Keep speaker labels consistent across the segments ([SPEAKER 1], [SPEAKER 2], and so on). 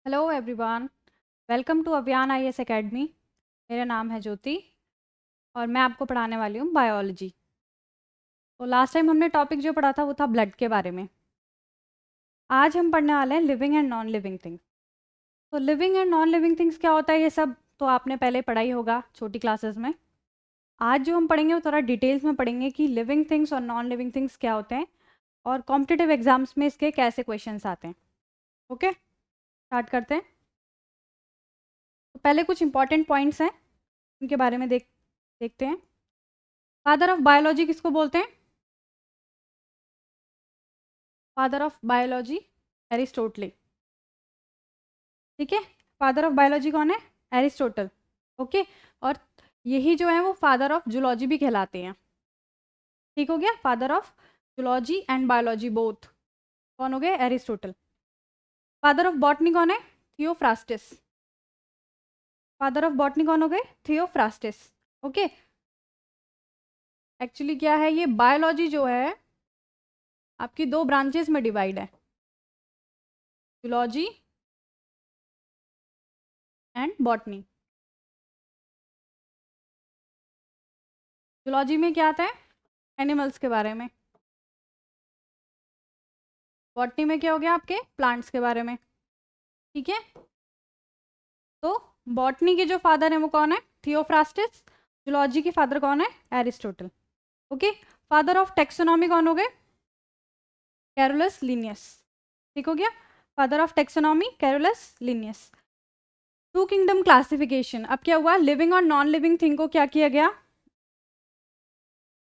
[SPEAKER 1] Hello everyone, welcome to अभियान IAS academy. मेरा नाम है ज्योति और मैं आपको पढ़ाने वाली हूँ बायोलॉजी। तो लास्ट टाइम हमने टॉपिक जो पढ़ा था वो था ब्लड के बारे में। आज हम पढ़ने वाले हैं living and non living things. तो living and non living things क्या होता है ये सब तो आपने पहले पढ़ा ही होगा छोटी क्लासेस में। आज जो हम पढ़ेंगे वो थोड़ा डिटेल्स में पढ़ेंगे कि लिविंग थिंग्स और नॉन लिविंग थिंग्स क्या होते हैं और कॉम्पिटिटिव एग्जाम्स में इसके कैसे क्वेश्चंस आते हैं। ओके, स्टार्ट करते हैं। तो पहले कुछ इंपॉर्टेंट पॉइंट्स हैं, उनके बारे में देखते हैं। फादर ऑफ बायोलॉजी किसको बोलते हैं? Father of biology Aristotle. ठीक है, फादर ऑफ बायोलॉजी कौन है? एरिस्टोटल। ओके, और यही जो है वो फादर ऑफ जूलॉजी भी कहलाते हैं। ठीक हो गया, father of zoology and biology both कौन हो गए? एरिस्टोटल। फादर ऑफ बॉटनी कौन है? थियोफ्रास्टिस। फादर ऑफ बॉटनी कौन हो गए? थियोफ्रास्टिस। ओके, एक्चुअली क्या है, ये बायोलॉजी जो है आपकी दो ब्रांचेस में डिवाइड है, जूलॉजी एंड बॉटनी। जूलॉजी में क्या आता है? एनिमल्स के बारे में। बॉटनी में क्या हो गया? आपके प्लांट्स के बारे में। ठीक है, तो बॉटनी के जो फादर हैं वो कौन है? थियोफ्रास्टिस। जूलॉजी के फादर कौन है? Aristotle. Okay, father of taxonomy कौन हो गए? Carolus Linnaeus. ठीक हो गया, father of taxonomy Carolus Linnaeus. Two kingdom classification, अब क्या हुआ, लिविंग और नॉन लिविंग थिंग को क्या किया गया?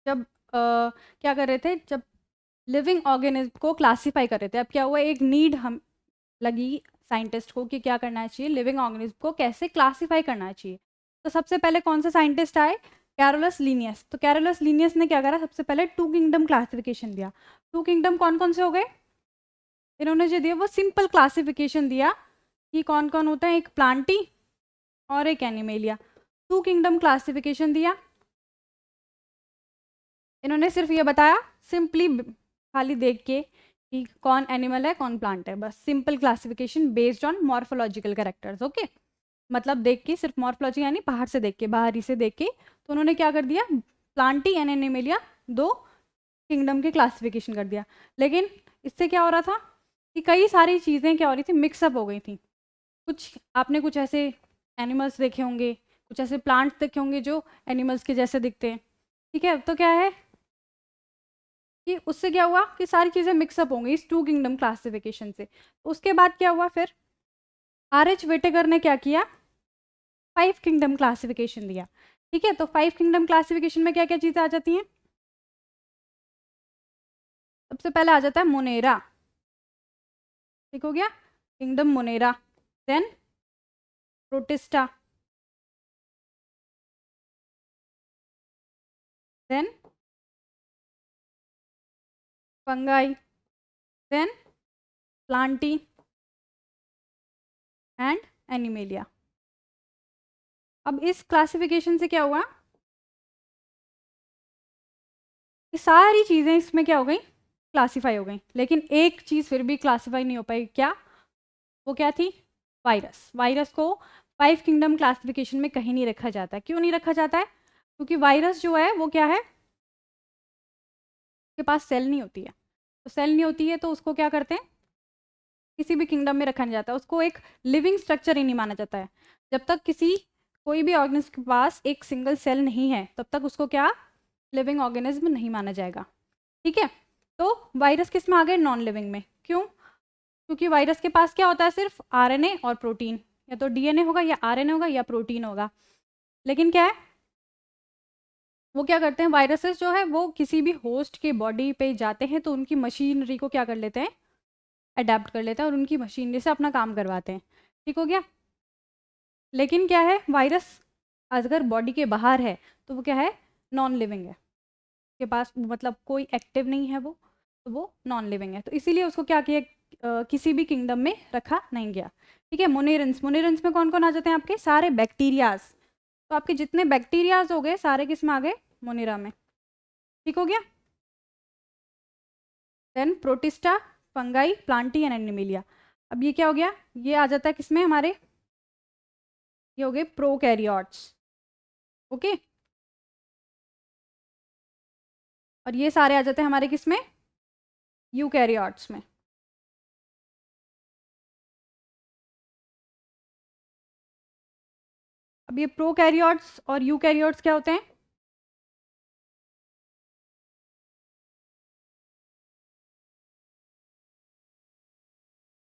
[SPEAKER 1] जब क्या कर रहे थे, जब लिविंग ऑर्गेनिज्म को क्लासीफाई कर रहे थे, अब क्या हुआ, एक नीड हम लगी साइंटिस्ट को कि क्या करना चाहिए, लिविंग ऑर्गेनिज्म को कैसे क्लासीफाई करना चाहिए। तो सबसे पहले कौन से साइंटिस्ट आए? Carolus Linnaeus. तो कैरोलस लीनियस ने क्या करा, सबसे पहले टू किंगडम क्लासिफिकेशन दिया। टू किंगडम कौन कौन से हो गए? इन्होंने जो दिया वो सिंपल क्लासिफिकेशन दिया कि कौन कौन होता है, एक प्लांटी और एक एनिमेलिया। टू किंगडम क्लासिफिकेशन दिया। इन्होंने सिर्फ ये बताया सिंपली, खाली देख के कि कौन एनिमल है कौन प्लांट है, बस simple classification based on morphological characters. Okay, मतलब देख के, सिर्फ मॉर्फोलॉजी यानी बाहर से देख के, बाहरी से देख के, तो उन्होंने क्या कर दिया, प्लांटी एंड एनिमेलिया दो किंगडम के क्लासिफिकेशन कर दिया। लेकिन इससे क्या हो रहा था कि कई सारी चीज़ें क्या हो रही थी, मिक्सअप हो गई थी। कुछ आपने कुछ ऐसे एनिमल्स देखे होंगे, कुछ ऐसे प्लांट्स देखे होंगे जो एनिमल्स के जैसे दिखते हैं। ठीक है, तो क्या है कि उससे क्या हुआ कि सारी चीज़ें मिक्सअप होंगी इस टू किंगडम क्लासिफिकेशन से। उसके बाद क्या हुआ फिर, आर.एच. वेटेकर ने क्या किया, फाइव किंगडम क्लासिफिकेशन दिया। ठीक है, तो फाइव किंगडम क्लासिफिकेशन में क्या क्या चीज़ें आ जाती हैं? सबसे पहले आ जाता है मोनेरा। ठीक हो गया, kingdom Monera. Then Protista, then Fungi, then Plantae and Animalia. अब इस क्लासिफिकेशन से क्या हुआ, ये सारी चीज़ें इसमें क्या हो गई, क्लासीफाई हो गई। लेकिन एक चीज़ फिर भी क्लासीफाई नहीं हो पाई, क्या? वो क्या थी? वायरस। वायरस को फाइव किंगडम क्लासिफिकेशन में कहीं नहीं रखा जाता है। क्यों नहीं रखा जाता है? क्योंकि वायरस जो है वो क्या है, उसके पास सेल नहीं होती है। तो सेल नहीं होती है तो उसको क्या करते हैं, किसी भी किंगडम में रखा नहीं जाता, उसको एक लिविंग स्ट्रक्चर ही नहीं माना जाता है। जब तक किसी कोई भी ऑर्गेनिज्म के पास एक सिंगल सेल नहीं है तब तक उसको क्या, लिविंग ऑर्गेनिज्म नहीं माना जाएगा। ठीक है, तो वायरस किस में आ गए? नॉन लिविंग में। क्यों? क्योंकि वायरस के पास क्या होता है, सिर्फ आरएनए और प्रोटीन, या तो डीएनए होगा या आरएनए होगा या प्रोटीन होगा। लेकिन क्या है, वो क्या करते हैं, वायरसेस जो है वो किसी भी होस्ट के बॉडी पे जाते हैं तो उनकी मशीनरी को क्या कर लेते हैं, अडेप्ट कर लेते हैं और उनकी मशीनरी से अपना काम करवाते हैं। ठीक हो गया, लेकिन क्या है, वायरस अगर बॉडी के बाहर है तो वो क्या है, नॉन लिविंग है, के पास मतलब कोई एक्टिव नहीं है वो, तो वो नॉन लिविंग है। तो इसीलिए उसको क्या किया, किसी भी किंगडम में रखा नहीं गया। ठीक है, मोनेरेंस। मोनेरेंस में कौन कौन आ जाते हैं? आपके सारे बैक्टीरियाज। तो आपके जितने बैक्टीरियाज हो गए सारे किस में आ गए? मोनेरा में। ठीक हो गया, then Protista, Fungi, Plantae and Animalia. अब ये क्या हो गया, ये आ जाता है किसमें हमारे, ये हो गए प्रोकैरियोट्स। ओके, और ये सारे आ जाते हैं हमारे किसमें, यूकैरियोट्स में। अब ये प्रोकैरियोट्स और यूकैरियोट्स क्या होते हैं,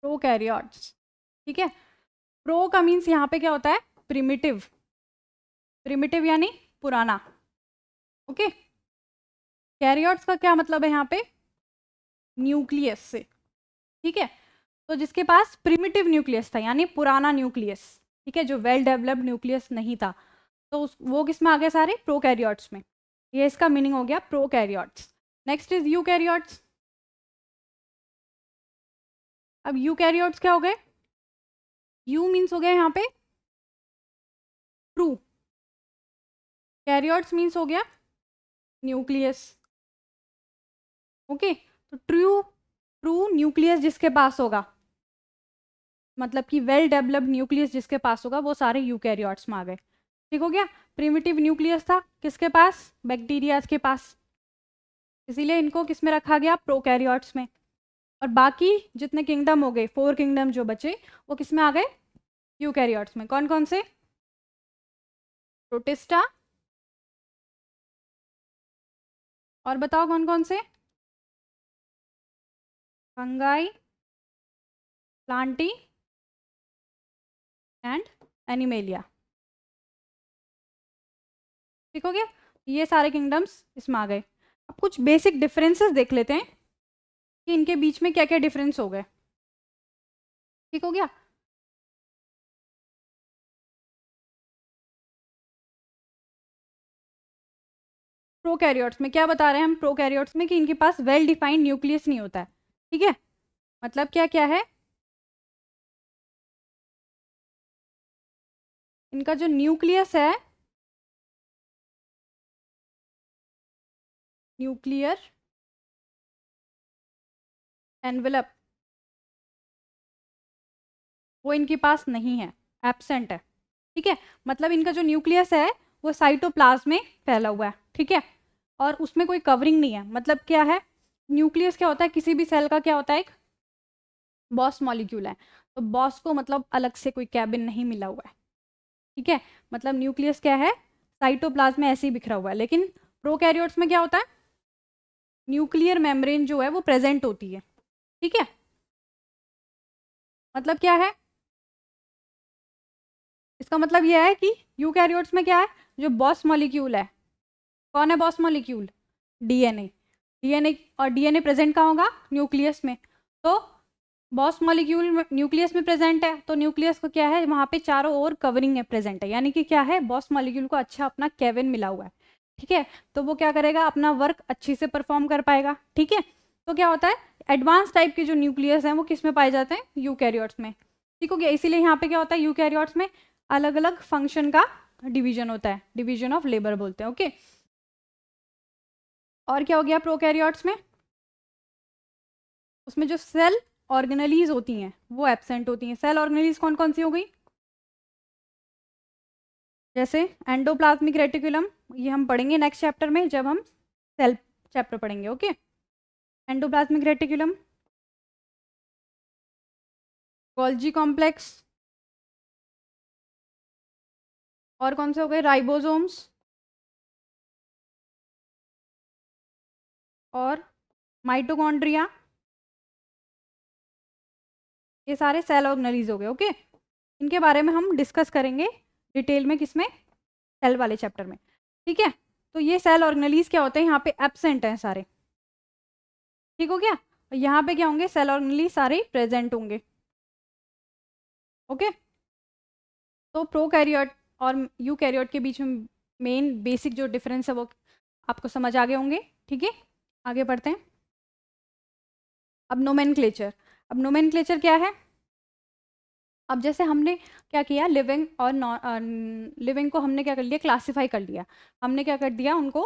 [SPEAKER 1] प्रोकैरियोट्स। ठीक है, प्रो का मीन्स यहाँ पे क्या होता है, प्रिमिटिव, प्रिमिटिव यानी पुराना। ओके, कैरियोट्स का क्या मतलब है यहाँ पे, न्यूक्लियस से। ठीक है, तो जिसके पास प्रिमिटिव न्यूक्लियस था यानी पुराना न्यूक्लियस, ठीक है, जो वेल डेवलप्ड न्यूक्लियस नहीं था, तो वो किस में आ गए, सारे प्रोकैरियोट्स में। ये इसका मीनिंग हो गया प्रोकैरियोट्स। Next is eukaryotes. अब यूकैरियोट्स क्या हो गए, यू मीन्स हो गया यहाँ पे ट्रू, कैरियोट्स मीन्स हो गया न्यूक्लियस। ओके, तो ट्रू, ट्रू न्यूक्लियस जिसके पास होगा, मतलब कि वेल डेवलप्ड न्यूक्लियस जिसके पास होगा, वो सारे यूकैरियोट्स में आ गए। ठीक हो गया, प्रिमिटिव न्यूक्लियस था किसके पास, बैक्टीरियाज के पास, इसीलिए इनको किस में रखा गया, प्रोकैरियोट्स में। और बाकी जितने किंगडम हो गए, 4 किंगडम जो बचे, वो किस में आ गए, यूकैरियोट्स में। कौन कौन से, प्रोटिस्टा, और बताओ कौन कौन से, फंगाई, प्लांटी एंड एनिमेलिया। ठीक हो गया, ये सारे किंगडम्स इसमें आ गए। अब कुछ बेसिक डिफरेंसेस देख लेते हैं कि इनके बीच में क्या क्या डिफरेंस हो गए। ठीक हो गया, प्रोकैरियोट्स में क्या बता रहे हैं हम, प्रोकैरियोट्स में कि इनके पास वेल डिफाइंड न्यूक्लियस नहीं होता है। ठीक है, मतलब क्या क्या है, इनका जो न्यूक्लियस है, न्यूक्लियर एनवेलप, वो इनके पास नहीं है, एब्सेंट है। ठीक है, मतलब इनका जो न्यूक्लियस है वो साइटोप्लाज्म में फैला हुआ है। ठीक है, और उसमें कोई कवरिंग नहीं है। मतलब क्या है, न्यूक्लियस क्या होता है, किसी भी सेल का क्या होता है, एक बॉस मॉलिक्यूल है, तो बॉस को मतलब अलग से कोई कैबिन नहीं मिला हुआ है। ठीक है, मतलब न्यूक्लियस क्या है, साइटोप्लाज्म में ऐसे ही बिखरा हुआ है। लेकिन प्रोकैरियोट्स में क्या होता है, न्यूक्लियर मेम्ब्रेन जो है वो प्रेजेंट होती है। ठीक है, मतलब क्या है, इसका मतलब यह है कि यूकैरियोट्स में क्या है, जो बॉस मॉलिक्यूल है, कौन है बॉस मॉलिक्यूल, डीएनए। डीएनए, और डीएनए प्रेजेंट कहाँ होगा, न्यूक्लियस में। तो बॉस मॉलिक्यूल न्यूक्लियस में प्रेजेंट है, तो न्यूक्लियस को क्या है, वहाँ पे चारों ओर कवरिंग है प्रेजेंट है, यानी कि क्या है, बॉस मॉलिक्यूल को अच्छा अपना केबिन मिला हुआ है। ठीक है, तो वो क्या करेगा, अपना वर्क अच्छी से परफॉर्म कर पाएगा। ठीक है, तो क्या होता है, एडवांस टाइप के जो न्यूक्लियस हैं वो किस में पाए जाते हैं, यूकैरियोट्स में। ठीक हो गया, इसीलिए यहाँ पे क्या होता है, यूकैरियोट्स में अलग अलग फंक्शन का डिवीजन होता है, डिवीजन ऑफ लेबर बोलते हैं। ओके, और क्या हो गया प्रोकैरियोट्स में, उसमें जो सेल ऑर्गेनलीज होती हैं वो एब्सेंट होती हैं। सेल ऑर्गेनलीज कौन कौन सी हो गई, जैसे एंडोप्लाज्मिक रेटिकुलम, ये हम पढ़ेंगे नेक्स्ट चैप्टर में जब हम सेल चैप्टर पढ़ेंगे। Okay, endoplasmic reticulum, Golgi complex, और कौन से हो गए, राइबोसोम्स, और माइटोकॉन्ड्रिया, ये सारे सेल ऑर्गेनलीज हो गए। ओके, इनके बारे में हम डिस्कस करेंगे डिटेल में, किसमें, सेल वाले चैप्टर में। ठीक है, तो ये सेल ऑर्गेनलीज क्या होते हैं, यहाँ पे एब्सेंट हैं सारे। ठीक हो गया, यहाँ पे क्या होंगे, सेल ऑर्गेनलीज सारे प्रेजेंट होंगे। ओके, तो प्रोकैरियोट और यूकैरियोट के बीच में मेन बेसिक जो डिफरेंस है वो आपको समझ आ गए होंगे। ठीक है, आगे बढ़ते हैं। अब नोमेनक्लेचर, अब नोमेनक्लेचर क्या है, अब जैसे हमने क्या किया, लिविंग और नॉन लिविंग को हमने क्या कर लिया, क्लासिफाई कर लिया। हमने क्या कर दिया, उनको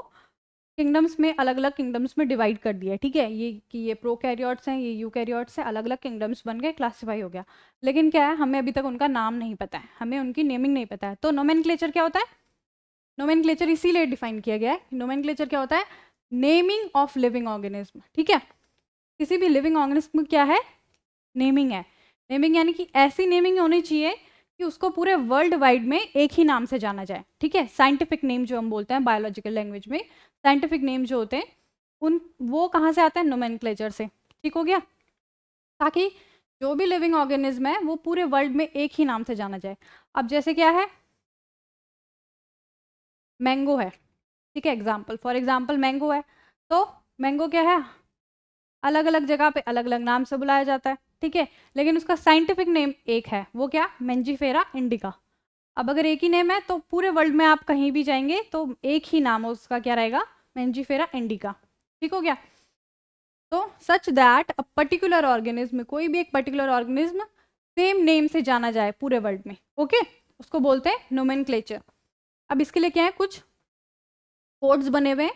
[SPEAKER 1] किंगडम्स में अलग अलग किंगडम्स में डिवाइड कर दिया है, ठीक है, ये कि ये प्रोकैरियोट्स हैं, ये यूकैरियोट्स हैं, अलग अलग किंगडम्स बन गए, क्लासिफाई हो गया। लेकिन क्या है, हमें अभी तक उनका नाम नहीं पता है, हमें उनकी नेमिंग नहीं पता है। तो नोमेनक्लेचर क्या होता है? नोमेनक्लेचर इसीलिए डिफाइन किया गया है। नोमेनक्लेचर क्या होता है? नेमिंग ऑफ लिविंग ऑर्गेनिज्म, ठीक है। किसी भी लिविंग ऑर्गेनिज्म क्या है? नेमिंग है। नेमिंग यानी कि ऐसी नेमिंग होनी चाहिए कि उसको पूरे वर्ल्ड वाइड में एक ही नाम से जाना जाए, ठीक है। साइंटिफिक नेम जो हम बोलते हैं बायोलॉजिकल लैंग्वेज में, साइंटिफिक नेम जो होते हैं उन वो कहाँ से आते हैं? नोमेनक्लेचर से, ठीक हो गया। ताकि जो भी लिविंग ऑर्गेनिज्म है वो पूरे वर्ल्ड में एक ही नाम से जाना जाए। अब जैसे क्या है, मैंगो है, ठीक है, एग्जाम्पल फॉर एग्जाम्पल मैंगो है, तो मैंगो क्या है? अलग अलग जगह पे अलग अलग नाम से बुलाया जाता है, ठीक है, लेकिन उसका साइंटिफिक नेम एक है, वो क्या? Mangifera indica. अब अगर एक ही नेम है तो पूरे वर्ल्ड में आप कहीं भी जाएंगे तो एक ही नाम उसका क्या रहेगा? मेंजीफेरा इंडिका, ठीक हो गया। तो such that a particular organism, कोई भी एक पर्टिकुलर ऑर्गेनिज्म सेम नेम से जाना जाए पूरे वर्ल्ड में, ओके, उसको बोलते हैं नोमेनक्लेचर। अब इसके लिए क्या है, कुछ कोड्स बने हुए हैं,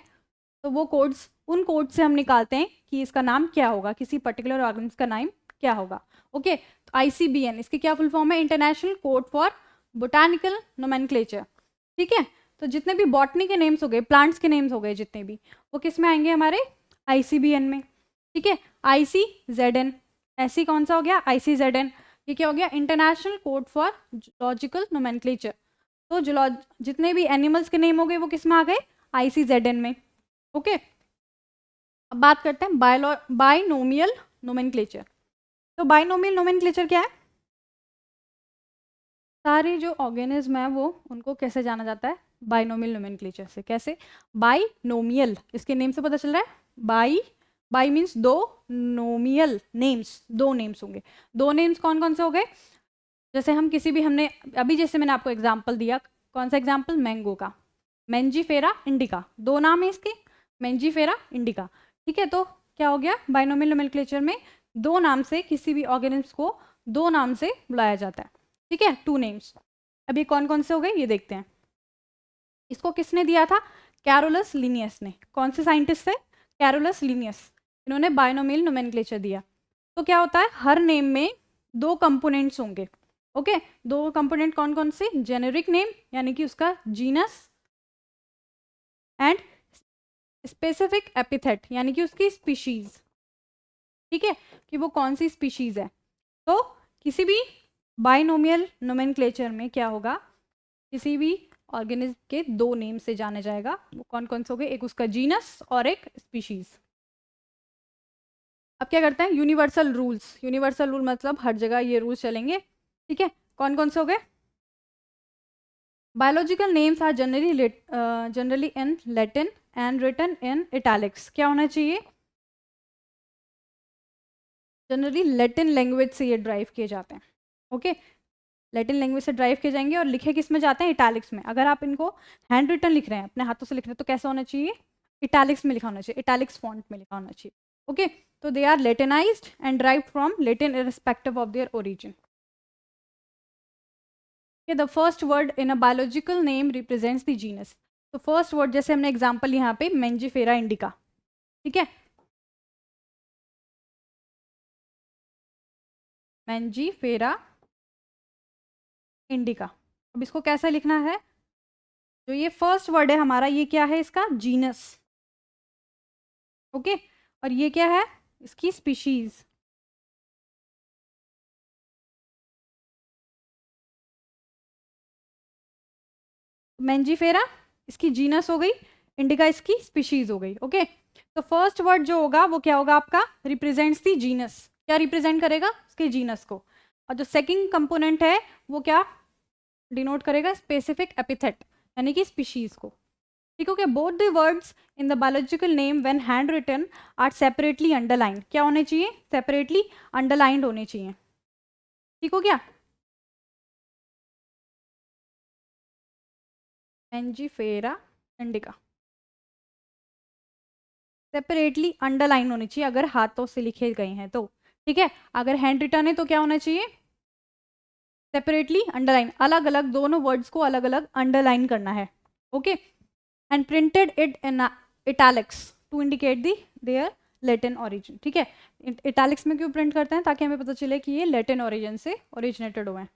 [SPEAKER 1] तो वो कोड्स, उन कोड से हम निकालते हैं कि इसका नाम क्या होगा, किसी पर्टिकुलर ऑर्गेनिज्म का नाम क्या होगा, ओके। तो ICBN इसकी क्या फुल फॉर्म है? International code for botanical nomenclature, ठीक है। तो जितने भी बॉटनी के नेम्स हो गए, प्लांट्स के नेम्स हो गए जितने भी, वो किस में आएंगे? हमारे ICBN में, ठीक है। ICZN, ऐसी कौन सा हो गया? ICZN, ये क्या हो गया? International code for zoological nomenclature. तो जितने भी एनिमल्स के नेम हो गए वो किस में आ गए? ICZN में, ओके। अब बात करते हैं बाइनोमियल नोमेनक्लेचर। तो बाइनोमियल नोमेनक्लेचर क्या है? सारे जो ऑर्गेनिज्म है वो उनको कैसे जाना जाता है? बाइनोमियल नोमेनक्लेचर से। कैसे? बाइनोमियल, इसके नेम से पता चल रहा है। बाई मीन्स दो, नोमियल नेम्स, दो नेम्स होंगे। दो नेम्स कौन कौन से हो गए? जैसे हम किसी भी, हमने अभी जैसे मैंने आपको एग्जाम्पल दिया, कौन सा एग्जाम्पल? मैंगो का, मेंजीफेरा इंडिका, दो नाम है इसके, मेंजीफेरा इंडिका, ठीक है। तो क्या हो गया? बाइनोमियल नोमेनक्लेचर में दो नाम से किसी भी ऑर्गेनिज्म को दो नाम से बुलाया जाता है, ठीक है, टू नेम्स। अब ये कौन कौन से हो गए ये देखते हैं। इसको किसने दिया था? कैरोलस लिनियस ने। कौन से साइंटिस्ट थे? कैरोलस लिनियस, इन्होंने बाइनोमियल नोमेनक्लेचर दिया। तो क्या होता है, हर नेम में दो कंपोनेंट्स होंगे, ओके। दो कंपोनेंट कौन कौन से? जेनेरिक नेम यानी कि उसका जीनस, एंड स्पेसिफिक एपिथेट यानी कि उसकी स्पीशीज, ठीक है, कि वो कौन सी स्पीशीज है। तो किसी भी बाइनोमियल नोमेनक्लेचर में क्या होगा? किसी भी ऑर्गेनिज्म के दो नेम से जाना जाएगा, वो कौन कौन से हो गए? एक उसका जीनस और एक स्पीशीज। अब क्या करते हैं? Universal rules. यूनिवर्सल रूल मतलब हर जगह ये रूल्स चलेंगे, ठीक है। कौन कौन से हो गए? Biological names are generally in Latin and written in italics. क्या होना चाहिए? जनरली लैटिन लैंग्वेज से ये ड्राइव किए जाते हैं, ओके। लैटिन लैंग्वेज से ड्राइव किए जाएंगे और लिखे किस में जाते हैं? इटैलिक्स में। अगर आप इनको हैंड रिटन लिख रहे हैं, अपने हाथों से लिख रहे हैं, तो कैसा होना चाहिए? इटैलिक्स में लिखा होना चाहिए, इटैलिक्स फॉन्ट में लिखा होना चाहिए, ओके। तो they are Latinised and derived from Latin irrespective of their origin. The first word in a biological name represents the genus. तो फर्स्ट वर्ड, जैसे हमने एग्जांपल यहाँ पे मेंजीफेरा इंडिका, ठीक है, मेंजीफेरा इंडिका। अब इसको कैसे लिखना है? जो ये फर्स्ट वर्ड है हमारा, ये क्या है? इसका जीनस, ओके। और ये क्या है? इसकी स्पीशीज। मेंजीफेरा इसकी जीनस हो गई, इंडिका इसकी स्पीशीज हो गई, ओके। तो फर्स्ट वर्ड जो होगा वो क्या होगा आपका? रिप्रेजेंट्स दी जीनस। क्या रिप्रेजेंट करेगा? उसके जीनस को। और जो सेकंड कंपोनेंट है वो क्या डिनोट करेगा? स्पेसिफिक एपिथेट यानी कि स्पीशीज को, ठीक हो गया। Both the words in the biological name when hand written are separately underline. क्या होने चाहिए? सेपरेटली अंडरलाइंड होने चाहिए, ठीक हो गया। मेंजीफेरा इंडिका सेपरेटली अंडरलाइन होनी चाहिए अगर हाथों से लिखे गए हैं तो, ठीक है। अगर हैंड रिटन है तो क्या होना चाहिए? सेपरेटली अंडरलाइन, अलग अलग दोनों वर्ड्स को अलग अलग अंडरलाइन करना है, okay. And printed it in italics to indicate the their Latin origin, ठीक है। इटैलिक्स में क्यों प्रिंट करते हैं? ताकि हमें पता चले कि ये लैटिन ओरिजिन से ओरिजिनेटेड हुए हैं,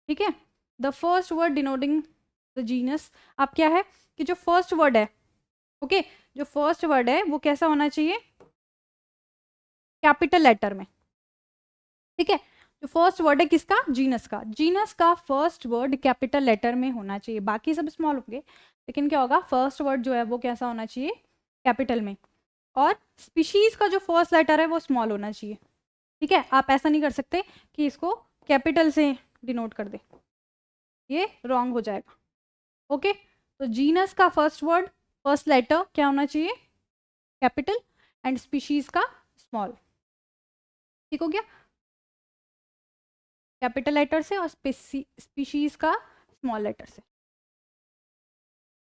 [SPEAKER 1] ठीक है। The first word denoting the genus, अब क्या है कि जो फर्स्ट वर्ड है, ओके, जो फर्स्ट वर्ड है वो कैसा होना चाहिए? कैपिटल लेटर में, ठीक है। जो फर्स्ट वर्ड है किसका? जीनस का। जीनस का फर्स्ट वर्ड कैपिटल लेटर में होना चाहिए, बाकी सब स्मॉल होंगे, लेकिन क्या होगा, फर्स्ट वर्ड जो है वो कैसा होना चाहिए? कैपिटल में। और स्पीशीज का जो फर्स्ट लेटर है वो स्मॉल होना चाहिए, ठीक है। आप ऐसा नहीं कर सकते कि इसको कैपिटल से डिनोट कर दे, ये रॉन्ग हो जाएगा, ओके। तो जीनस का फर्स्ट वर्ड फर्स्ट लेटर क्या होना चाहिए? कैपिटल, एंड स्पीशीज का स्मॉल, ठीक हो गया। कैपिटल लेटर से और स्पीशीज का स्मॉल लेटर से,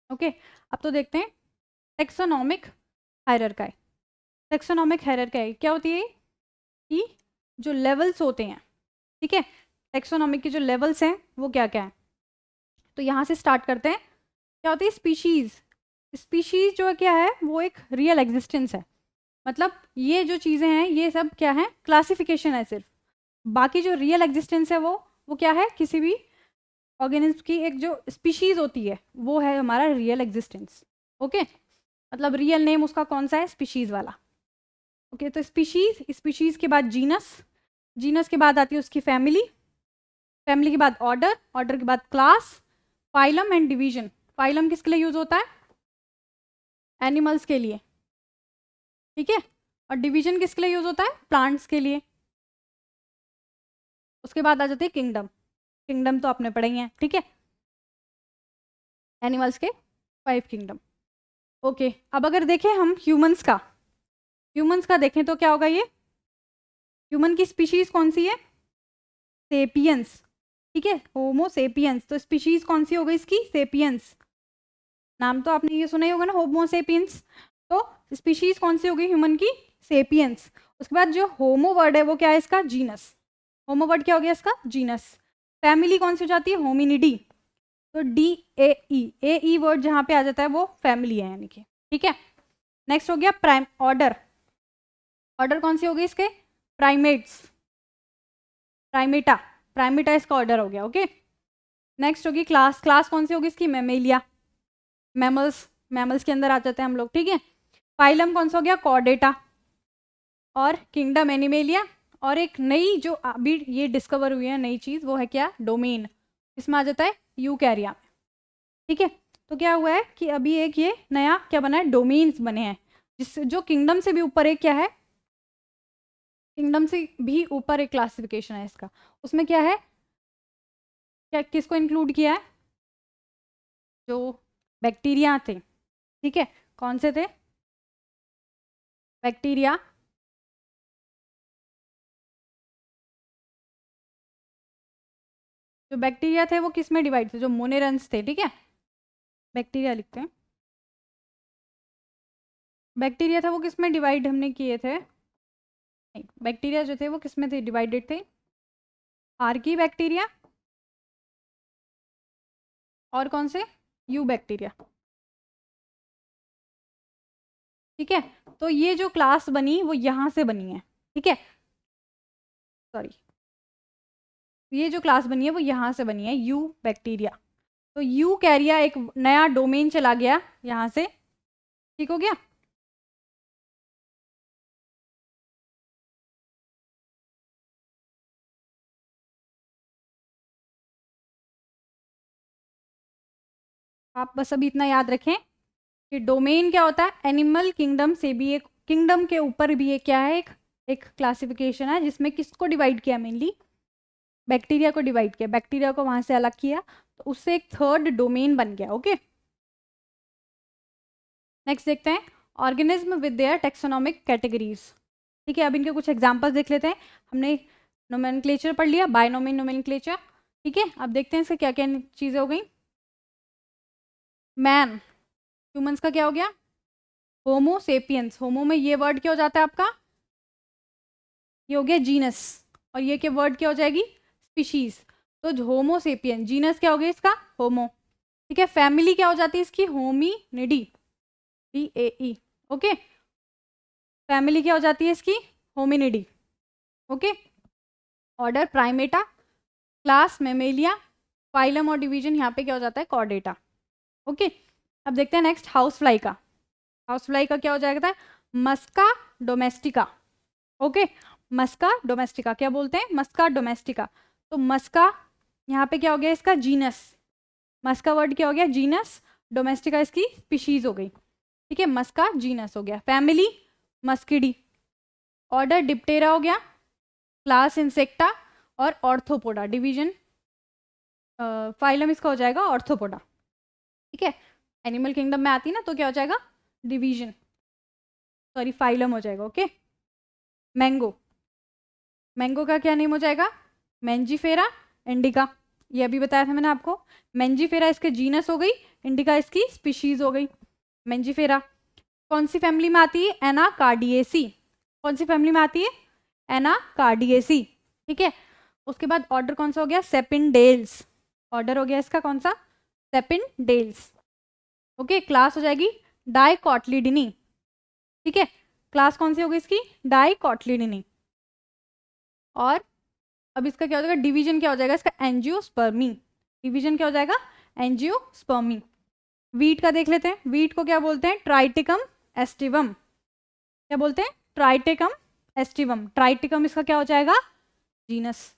[SPEAKER 1] ओके। अब तो देखते हैं टेक्सोनॉमिक हायरार्की। टेक्सोनॉमिक हायरार्की क्या होती है? कि जो लेवल्स होते हैं, ठीक है, टेक्सोनॉमिक के जो लेवल्स हैं वो क्या क्या है? तो यहाँ से स्टार्ट करते हैं। क्या होती है? स्पीशीज। स्पीशीज जो क्या है वो एक रियल एग्जिस्टेंस है, मतलब ये जो चीज़ें हैं ये सब क्या है? क्लासिफिकेशन है सिर्फ। बाकी जो रियल एग्जिस्टेंस है वो क्या है? किसी भी ऑर्गेनिज्म की एक जो स्पीशीज होती है वो है हमारा रियल एग्जिस्टेंस, ओके। मतलब रियल नेम उसका कौन सा है? स्पीशीज वाला, ओके। तो स्पीशीज, स्पीशीज के बाद जीनस, जीनस के बाद आती है उसकी फैमिली, फैमिली के बाद ऑर्डर, ऑर्डर के बाद class, phylum and division. Phylum किसके लिए यूज होता है? एनिमल्स के लिए, ठीक है। और डिवीजन किसके लिए यूज होता है? प्लांट्स के लिए। उसके बाद आ जाती है किंगडम। किंगडम तो आपने पढ़े ही हैं, ठीक है, एनिमल्स के 5 किंगडम, ओके। अब अगर देखें हम ह्यूमंस का, ह्यूमंस का देखें तो क्या होगा? ये ह्यूमन की स्पीशीज कौन सी है? सेपियंस, ठीक है, होमो सेपियंस। तो स्पीशीज कौन सी हो गई इसकी? सेपियंस। नाम तो आपने ये सुना ही होगा ना, होमो सेपियंस। तो स्पीशीज कौन सी हो गई ह्यूमन की? सेपियंस। उसके बाद जो होमो वर्ड है वो क्या है इसका? जीनस। होमो वर्ड क्या हो गया इसका? जीनस। फैमिली कौन सी हो जाती है? होमिनिडी। तो डी ए ई वर्ड जहाँ पे आ जाता है वो फैमिली है, यानी कि, ठीक है। नेक्स्ट हो गया प्राइम ऑर्डर। ऑर्डर कौन सी हो गई इसके? प्राइमेट्स, प्राइमेटा, प्राइमेटा इसका ऑर्डर हो गया, ओके। नेक्स्ट होगी क्लास। क्लास कौन सी होगी इसकी? मेमेलिया, मैमल्स, मैमल्स के अंदर आ जाते हैं हम लोग, ठीक है। फाइलम कौन सा हो गया? कॉर्डेटा। और किंगडम एनिमेलिया। और एक नई जो अभी ये डिस्कवर हुई है नई चीज़, वो है क्या? डोमेन। इसमें आ जाता है यूकैरिया में, ठीक है। तो क्या हुआ है कि अभी एक ये नया क्या बना है? डोमेन्स बने हैं, जिससे जो किंगडम से भी ऊपर एक क्या है? किंगडम से भी ऊपर एक क्लासिफिकेशन है इसका। उसमें क्या है? क्या किसको इंक्लूड किया है? जो बैक्टीरिया थे, ठीक है। कौन से थे? बैक्टीरिया, जो बैक्टीरिया थे वो किस में डिवाइड थे? जो मोनेरन्स थे, ठीक है। बैक्टीरिया लिखते हैं। बैक्टीरिया था वो किस में डिवाइड हमने किए थे? नहीं, बैक्टीरिया जो थे वो किस में थे? डिवाइडेड थे। आर्की बैक्टीरिया और कौन से? यू बैक्टीरिया, ठीक है। तो ये जो क्लास बनी वो यहाँ से बनी है, ठीक है, सॉरी, ये जो क्लास बनी है वो यहाँ से बनी है, यू बैक्टीरिया। तो यू कैरिया एक नया डोमेन चला गया यहाँ से, ठीक हो गया। आप बस अभी इतना याद रखें कि डोमेन क्या होता है? एनिमल किंगडम से भी एक, किंगडम के ऊपर भी एक क्या है? एक क्लासिफिकेशन है जिसमें किसको डिवाइड किया? मेनली बैक्टीरिया को डिवाइड किया, बैक्टीरिया को वहां से अलग किया, तो उससे एक थर्ड डोमेन बन गया, ओके। नेक्स्ट देखते हैं organism with their taxonomic categories, ठीक है। अब इनके कुछ एग्जांपल्स देख लेते हैं। हमने नोमेनक्लेचर पढ़ लिया, बायनोमियल नोमेनक्लेचर, ठीक है। अब देखते हैं इससे क्या क्या चीज़ें हो गई। मैन, ह्यूमंस का क्या हो गया? होमो सेपियंस। होमो में ये वर्ड क्या हो जाता है आपका? ये हो गया जीनस, और ये क्या वर्ड क्या हो जाएगी? स्पीशीज। तो होमो सेपियन, जीनस क्या हो गया इसका? होमो, ठीक है। फैमिली क्या हो जाती है इसकी? Hominidae, DAE, okay. फैमिली क्या हो जाती है इसकी? Hominidae, okay. Order Primata, class Mammalia, phylum और डिवीजन यहाँ पे क्या हो जाता है? Chordata, okay. अब देखते हैं नेक्स्ट हाउस फ्लाई का। हाउस फ्लाई का क्या हो जाएगा? मस्का डोमेस्टिका, ओके। मस्का डोमेस्टिका क्या बोलते हैं? मस्का डोमेस्टिका। तो मस्का यहाँ पे क्या हो गया इसका? जीनस। मस्का वर्ड क्या हो गया? जीनस। डोमेस्टिका इसकी स्पीशीज हो गई, ठीक है। मस्का जीनस हो गया। फैमिली मस्किडी, ऑर्डर डिप्टेरा हो गया, क्लास इंसेक्टा और ऑर्थोपोडा, डिवीजन फाइलम इसका हो जाएगा ऑर्थोपोडा, ठीक है। एनिमल किंगडम में आती है ना तो क्या हो जाएगा? डिवीजन, सॉरी फाइलम हो जाएगा, ओके। मैंगो, मैंगो का क्या नेम हो जाएगा? मैंजीफेरा इंडिका, ये अभी बताया था मैंने आपको। मैंजीफेरा इसके जीनस हो गई, इंडिका इसकी स्पीशीज हो गई। मैंजीफेरा कौन सी फैमिली में आती है? एनाकार्डिएसी। कौन सी फैमिली में आती है? एनाकार्डिएसी, ठीक है। उसके बाद ऑर्डर कौन सा हो गया? सेपिनडेल्स। ऑर्डर हो गया इसका कौन सा? सेपिनडेल्स, ओके। क्लास हो जाएगी डाइकोटलिडिनी, ठीक है। क्लास कौन सी होगी इसकी? डाइकोटलिडिनी। और अब इसका क्या हो जाएगा? डिवीजन क्या हो जाएगा इसका? एंजियोस्पर्मी। डिवीजन क्या हो जाएगा? एंजियोस्पर्मी। वीट का देख लेते हैं। वीट को क्या बोलते हैं? Triticum aestivum. क्या बोलते हैं? Triticum aestivum. ट्राइटिकम इसका क्या हो जाएगा? जीनस,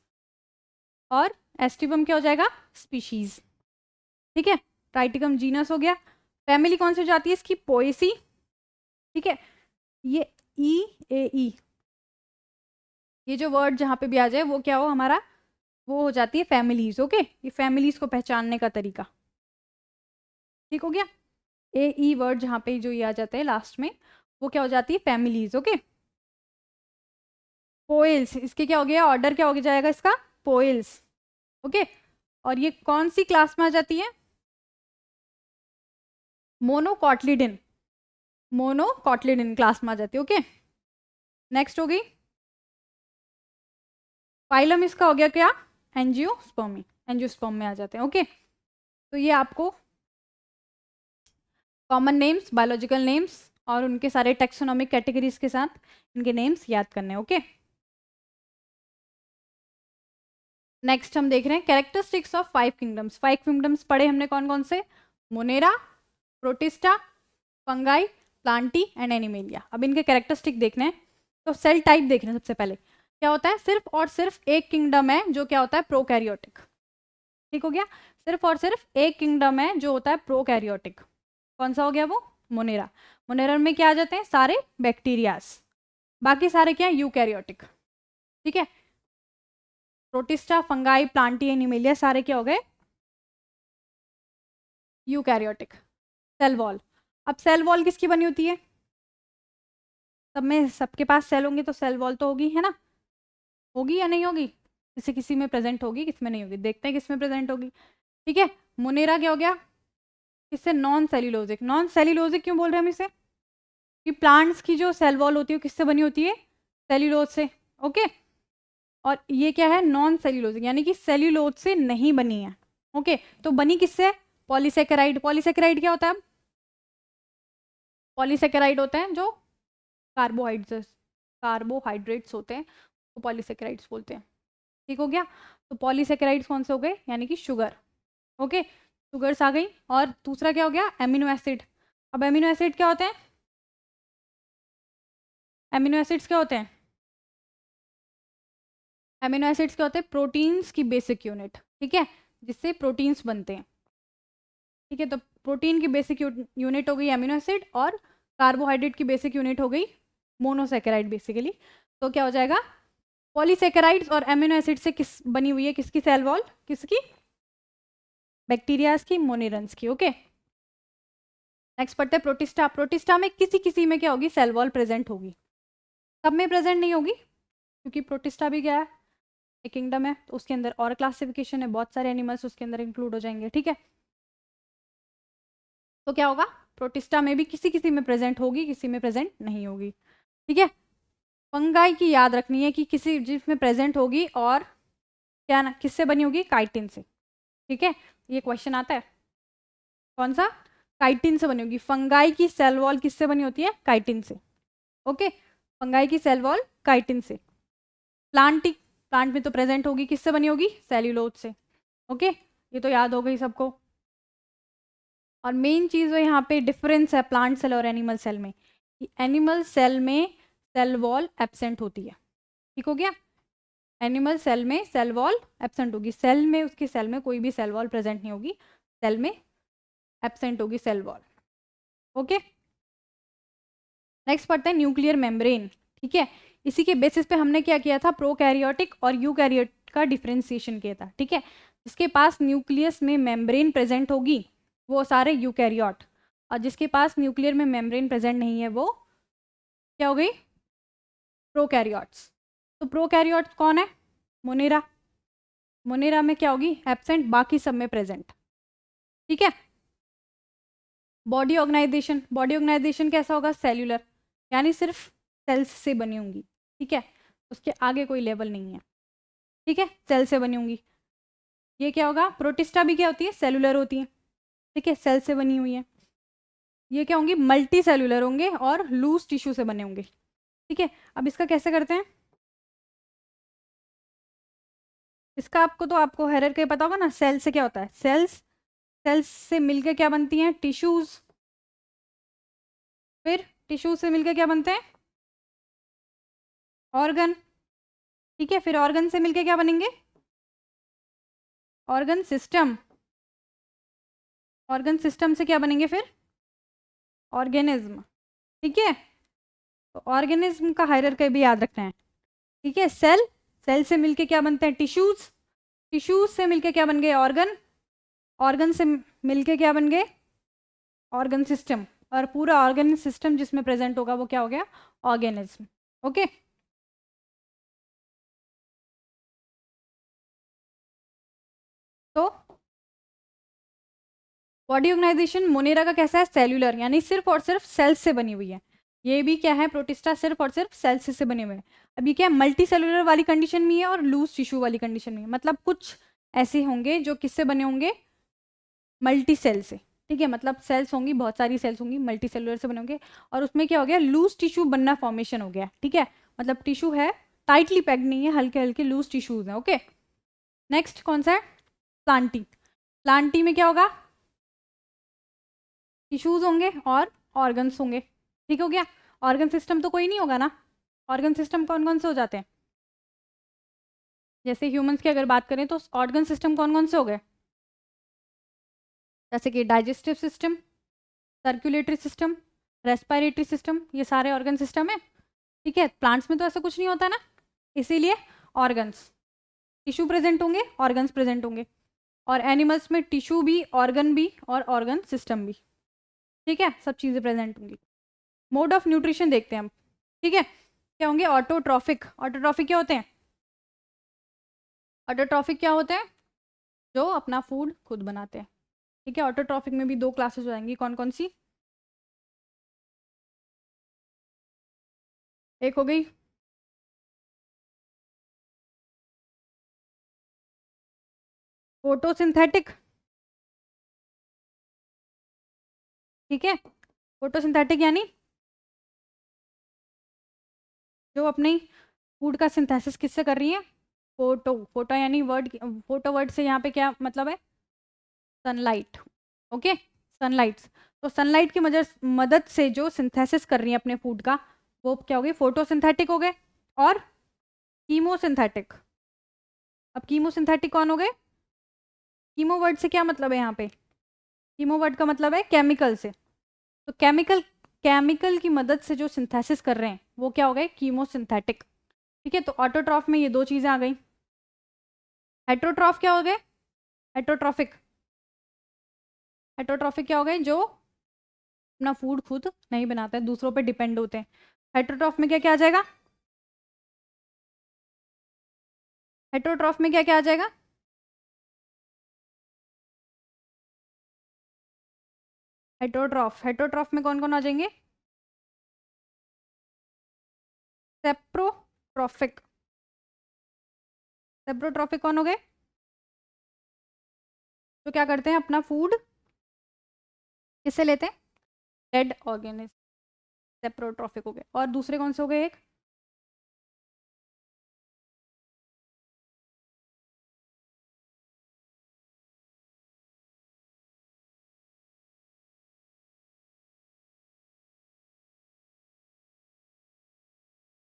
[SPEAKER 1] और एस्टिवम क्या हो जाएगा? स्पीशीज, ठीक है। ट्राइटिकम जीनस हो गया। फैमिली कौन सी हो जाती है इसकी? पोएसी, ठीक है। ये EAE, ये जो वर्ड जहाँ पे भी आ जाए वो क्या हो हमारा? वो हो जाती है फैमिलीज, ओके। ये फैमिलीज को पहचानने का तरीका, ठीक हो गया। AE वर्ड जहाँ पे जो ये आ जाता है लास्ट में वो क्या हो जाती है? Families, okay. पोइल्स, इसके क्या हो गया? ऑर्डर क्या हो जाएगा इसका? पोइल्स, ओके। और ये कौन सी क्लास में आ जाती है? मोनोकॉटलिडिन, मोनोकॉटलिडिन क्लास में आ जाती है, ओके। नेक्स्ट हो गई फाइलम, इसका हो गया क्या? एंजियोस्पर्मी, एंजियोस्पर्म में आ जाते हैं, ओके। तो ये आपको कॉमन नेम्स, बायोलॉजिकल नेम्स और उनके सारे टेक्सोनॉमिक कैटेगरीज के साथ इनके नेम्स याद करने हैं, ओके। नेक्स्ट हम देख रहे हैं कैरेक्टरिस्टिक्स ऑफ 5 किंगडम्स। 5 किंगडम्स पढ़े हमने कौन कौन से? Monera, protista, Fungi, Plantae and Animalia. अब इनके कैरेक्टरिस्टिक देखने हैं। तो सेल टाइप देखने हैं सबसे पहले। क्या होता है? सिर्फ और सिर्फ एक किंगडम है जो क्या होता है? प्रोकैरियोटिक, ठीक हो गया। सिर्फ और सिर्फ एक किंगडम है जो होता है प्रोकैरियोटिक। कौन सा हो गया वो? मोनेरा। मोनेरा में क्या आ जाते हैं? सारे बैक्टीरियाज। बाकी सारे क्या है? यूकैरियोटिक, ठीक है। प्रोटिस्टा, फंगाई, प्लांटी, एनिमेलिया सारे क्या हो गए? यूकैरियोटिक। सेल वॉल, अब सेल वॉल किसकी बनी होती है? सब में, सबके पास सेल होंगे तो सेल वॉल तो होगी, है ना? होगी या नहीं होगी? किसी किसी में प्रेजेंट होगी, किसमें नहीं होगी। देखते हैं किसमें प्रेजेंट होगी, ठीक है। मोनेरा क्या हो गया? इससे नॉन सेल्यूलोजिक। नॉन सेल्यूलोजिक क्यों बोल रहे हैं हम इसे? कि प्लांट्स की जो सेल वॉल होती है किससे बनी होती है? सेल्यूलोज से, ओके। और ये क्या है? नॉन सेल्यूलोजिक, यानी कि सेल्यूलोज से नहीं बनी है, ओके। तो बनी किससे? पॉलीसेकेराइड। पॉलीसेकेराइड क्या होता है? पॉलीसेकेराइड होते हैं जो कार्बोहाइड्रेट्स होते हैं, वो पॉलीसेकेराइड्स बोलते हैं, ठीक हो गया। तो पॉलीसेकेराइड्स कौन से हो गए? यानी कि शुगर, ओके। शुगर्स आ गई। और दूसरा क्या हो गया? Amino acid. अब एमिनो एसिड क्या होते हैं? एमिनो एसिड्स क्या होते हैं? एमिनो एसिड्स क्या होते हैं? प्रोटीन्स की बेसिक यूनिट, ठीक है, जिससे प्रोटीन्स बनते हैं, ठीक है। तो प्रोटीन की बेसिक यूनिट हो गई एमिनो एसिड, और कार्बोहाइड्रेट की बेसिक यूनिट हो गई मोनोसेकेराइड बेसिकली। तो क्या हो जाएगा? पॉलीसेकेराइड्स और एमिनो एसिड से किस बनी हुई है? किसकी सेल वॉल? किसकी? बैक्टीरियाज की, मोनेरन्स की, ओके। नेक्स्ट पढ़ते हैं प्रोटिस्टा। प्रोटिस्टा में किसी किसी में क्या होगी? सेल वॉल प्रेजेंट होगी, सब में प्रेजेंट नहीं होगी, क्योंकि प्रोटिस्टा भी क्या है? एक किंगडम है, तो उसके अंदर और क्लासिफिकेशन है, बहुत सारे एनिमल्स उसके अंदर इंक्लूड हो जाएंगे, ठीक है। तो क्या होगा? प्रोटिस्टा में भी किसी किसी में प्रेजेंट होगी, किसी में प्रेजेंट नहीं होगी, ठीक है। फंगाई की याद रखनी है कि किसी जिसमें प्रेजेंट होगी, और क्या ना किससे बनी होगी? काइटिन से, ठीक है। ये क्वेश्चन आता है, कौन सा? काइटिन से बनी होगी। फंगाई की सेल वॉल किससे बनी होती है? काइटिन से। ओके, फंगाई की सेल वॉल काइटिन से। प्लांट में तो प्रेजेंट होगी, किससे बनी होगी? सेल्यूलोज से। ओके, ये तो याद हो गई सबको। और मेन चीज़ वो यहाँ पे डिफरेंस है प्लांट सेल और एनिमल सेल में, कि एनिमल सेल में सेल वॉल एब्सेंट होती है। ठीक हो गया? एनिमल सेल में सेल वॉल एब्सेंट होगी, सेल में, उसकी सेल में कोई भी सेल वॉल प्रेजेंट नहीं होगी, सेल में एब्सेंट होगी सेल वॉल। ओके, नेक्स्ट पढ़ते हैं न्यूक्लियर मेम्ब्रेन। ठीक है, इसी के बेसिस पे हमने क्या किया था? प्रोकैरियोटिक और यूकैरियोट का डिफरेंशिएशन किया था। ठीक है, जिसके पास न्यूक्लियस में मेम्ब्रेन प्रेजेंट होगी वो सारे यूकैरियोट, और जिसके पास न्यूक्लियर में मेम्ब्रेन प्रेजेंट नहीं है वो क्या हो गई? प्रोकैरियोट्स। तो प्रोकैरियोट्स कौन है? मोनेरा। मोनेरा में क्या होगी? एब्सेंट, बाकी सब में प्रेजेंट। ठीक है, बॉडी ऑर्गेनाइजेशन, बॉडी ऑर्गेनाइजेशन कैसा होगा? सेल्यूलर, यानी सिर्फ सेल्स से बनी होंगी। ठीक है, उसके आगे कोई लेवल नहीं है। ठीक है, सेल से बनी होंगी। ये क्या होगा? प्रोटिस्टा भी क्या होती है? सेलुलर होती है। ठीक है, सेल से बनी हुई है। ये क्या होंगी? मल्टी सेलुलर होंगे और लूज टिश्यू से बने होंगे। ठीक है, अब इसका कैसे करते हैं? इसका आपको हायरार्की पता होगा ना, सेल से क्या होता है? सेल्स से मिलके क्या बनती हैं? टिश्यूज। फिर टिश्यूज से मिलके क्या बनते हैं? ऑर्गन। ठीक है, फिर ऑर्गन से मिलके क्या बनेंगे? Organ system. ऑर्गन सिस्टम से क्या बनेंगे फिर? ऑर्गेनिज्म। ठीक है, तो ऑर्गेनिज्म का हायरार्की भी याद रखना है। ठीक है, सेल से मिलके क्या बनते हैं? टिश्यूज। टिश्यूज से मिलके क्या बन गए? ऑर्गन। ऑर्गन से मिलके क्या बन गए? Organ system. और पूरा ऑर्गन सिस्टम जिसमें प्रेजेंट होगा वो क्या हो गया? ऑर्गेनिज्म। ओके, तो बॉडी ऑर्गेनाइजेशन मोनेरा का कैसा है? सेल्यूलर, यानी सिर्फ और सिर्फ सेल्स से बनी हुई है। ये भी क्या है? प्रोटिस्टा सिर्फ और सिर्फ सेल्स से बने हुए हैं। अब ये क्या है? मल्टी सेलुलर वाली कंडीशन में है और लूज टिश्यू वाली कंडीशन में है। मतलब कुछ ऐसे होंगे जो किससे बने होंगे? मल्टी सेल से। ठीक है, मतलब सेल्स होंगी, बहुत सारी सेल्स होंगी, मल्टी सेलुलर से बने होंगे, और उसमें क्या हो गया? लूज टिश्यू बनना फॉर्मेशन हो गया। ठीक है, मतलब टिश्यू है, टाइटली पैक्ड नहीं है, हल्के हल्के लूज टिश्यूज हैं। ओके, नेक्स्ट कौन सा है? प्लांटी। प्लांटी में क्या होगा? टिश्यूज होंगे और ऑर्गन्स होंगे। ठीक हो गया? ऑर्गन सिस्टम तो कोई नहीं होगा ना। ऑर्गन सिस्टम कौन कौन से हो जाते हैं? जैसे ह्यूमंस की अगर बात करें तो ऑर्गन सिस्टम कौन कौन से हो गए? जैसे कि digestive system, circulatory system, respiratory system, ये सारे ऑर्गन सिस्टम है। ठीक है, प्लांट्स में तो ऐसा कुछ नहीं होता ना, इसीलिए ऑर्गन्स। टिश्यू प्रेजेंट होंगे, ऑर्गन्स प्रेजेंट होंगे, और एनिमल्स में टिश्यू भी, ऑर्गन भी और ऑर्गन सिस्टम भी। ठीक है, सब चीज़ें प्रेजेंट होंगी। मोड ऑफ न्यूट्रिशन देखते हैं हम। ठीक है, क्या होंगे? ऑटोट्रॉफिक। ऑटोट्रॉफिक क्या होते हैं? ऑटोट्रॉफिक क्या होते हैं? जो अपना फूड खुद बनाते हैं। ठीक है, ऑटोट्रॉफिक में भी दो क्लासेस हो जाएंगी, कौन कौन सी? एक हो गई फोटोसिंथेटिक। ठीक है, फोटोसिंथेटिक यानी जो अपनी फूड का सिंथेसिस किससे कर रही है? फोटो। फोटो यानी वर्ड, फोटो वर्ड से यहाँ पे क्या मतलब है? सनलाइट। Okay, sunlight. तो सनलाइट की मदद से जो सिंथेसिस कर रही है अपने फूड का, वो क्या हो गई? फोटोसिंथेटिक हो गए। और कीमोसिंथेटिक। अब कीमोसिंथेटिक कौन हो गए? कीमो वर्ड से क्या मतलब है यहाँ पे? कीमो वर्ड का मतलब है केमिकल से। तो केमिकल की मदद से जो सिंथेसिस कर रहे हैं वो क्या हो गए? कीमोसिंथेटिक। ठीक है, तो ऑटोट्रॉफ में ये दो चीजें आ गई। हेट्रोट्रॉफ क्या हो गए? हेट्रोट्रॉफिक। हेट्रोट्रॉफिक क्या हो गए? जो अपना फूड खुद नहीं बनाते हैं, दूसरों पे डिपेंड होते हैं। हेट्रोट्रॉफ में क्या क्या आ जाएगा? हेट्रोट्रॉफ में क्या क्या आ जाएगा? हेट्रोट्रॉफ में कौन कौन आ जाएंगे? सेप्रोट्रॉफिक। सेप्रोट्रॉफिक कौन हो गए? तो क्या करते हैं? अपना फूड किससे लेते हैं? डेड ऑर्गेनिज्म, सेप्रोट्रॉफिक हो गए। और दूसरे कौन से हो गए? एक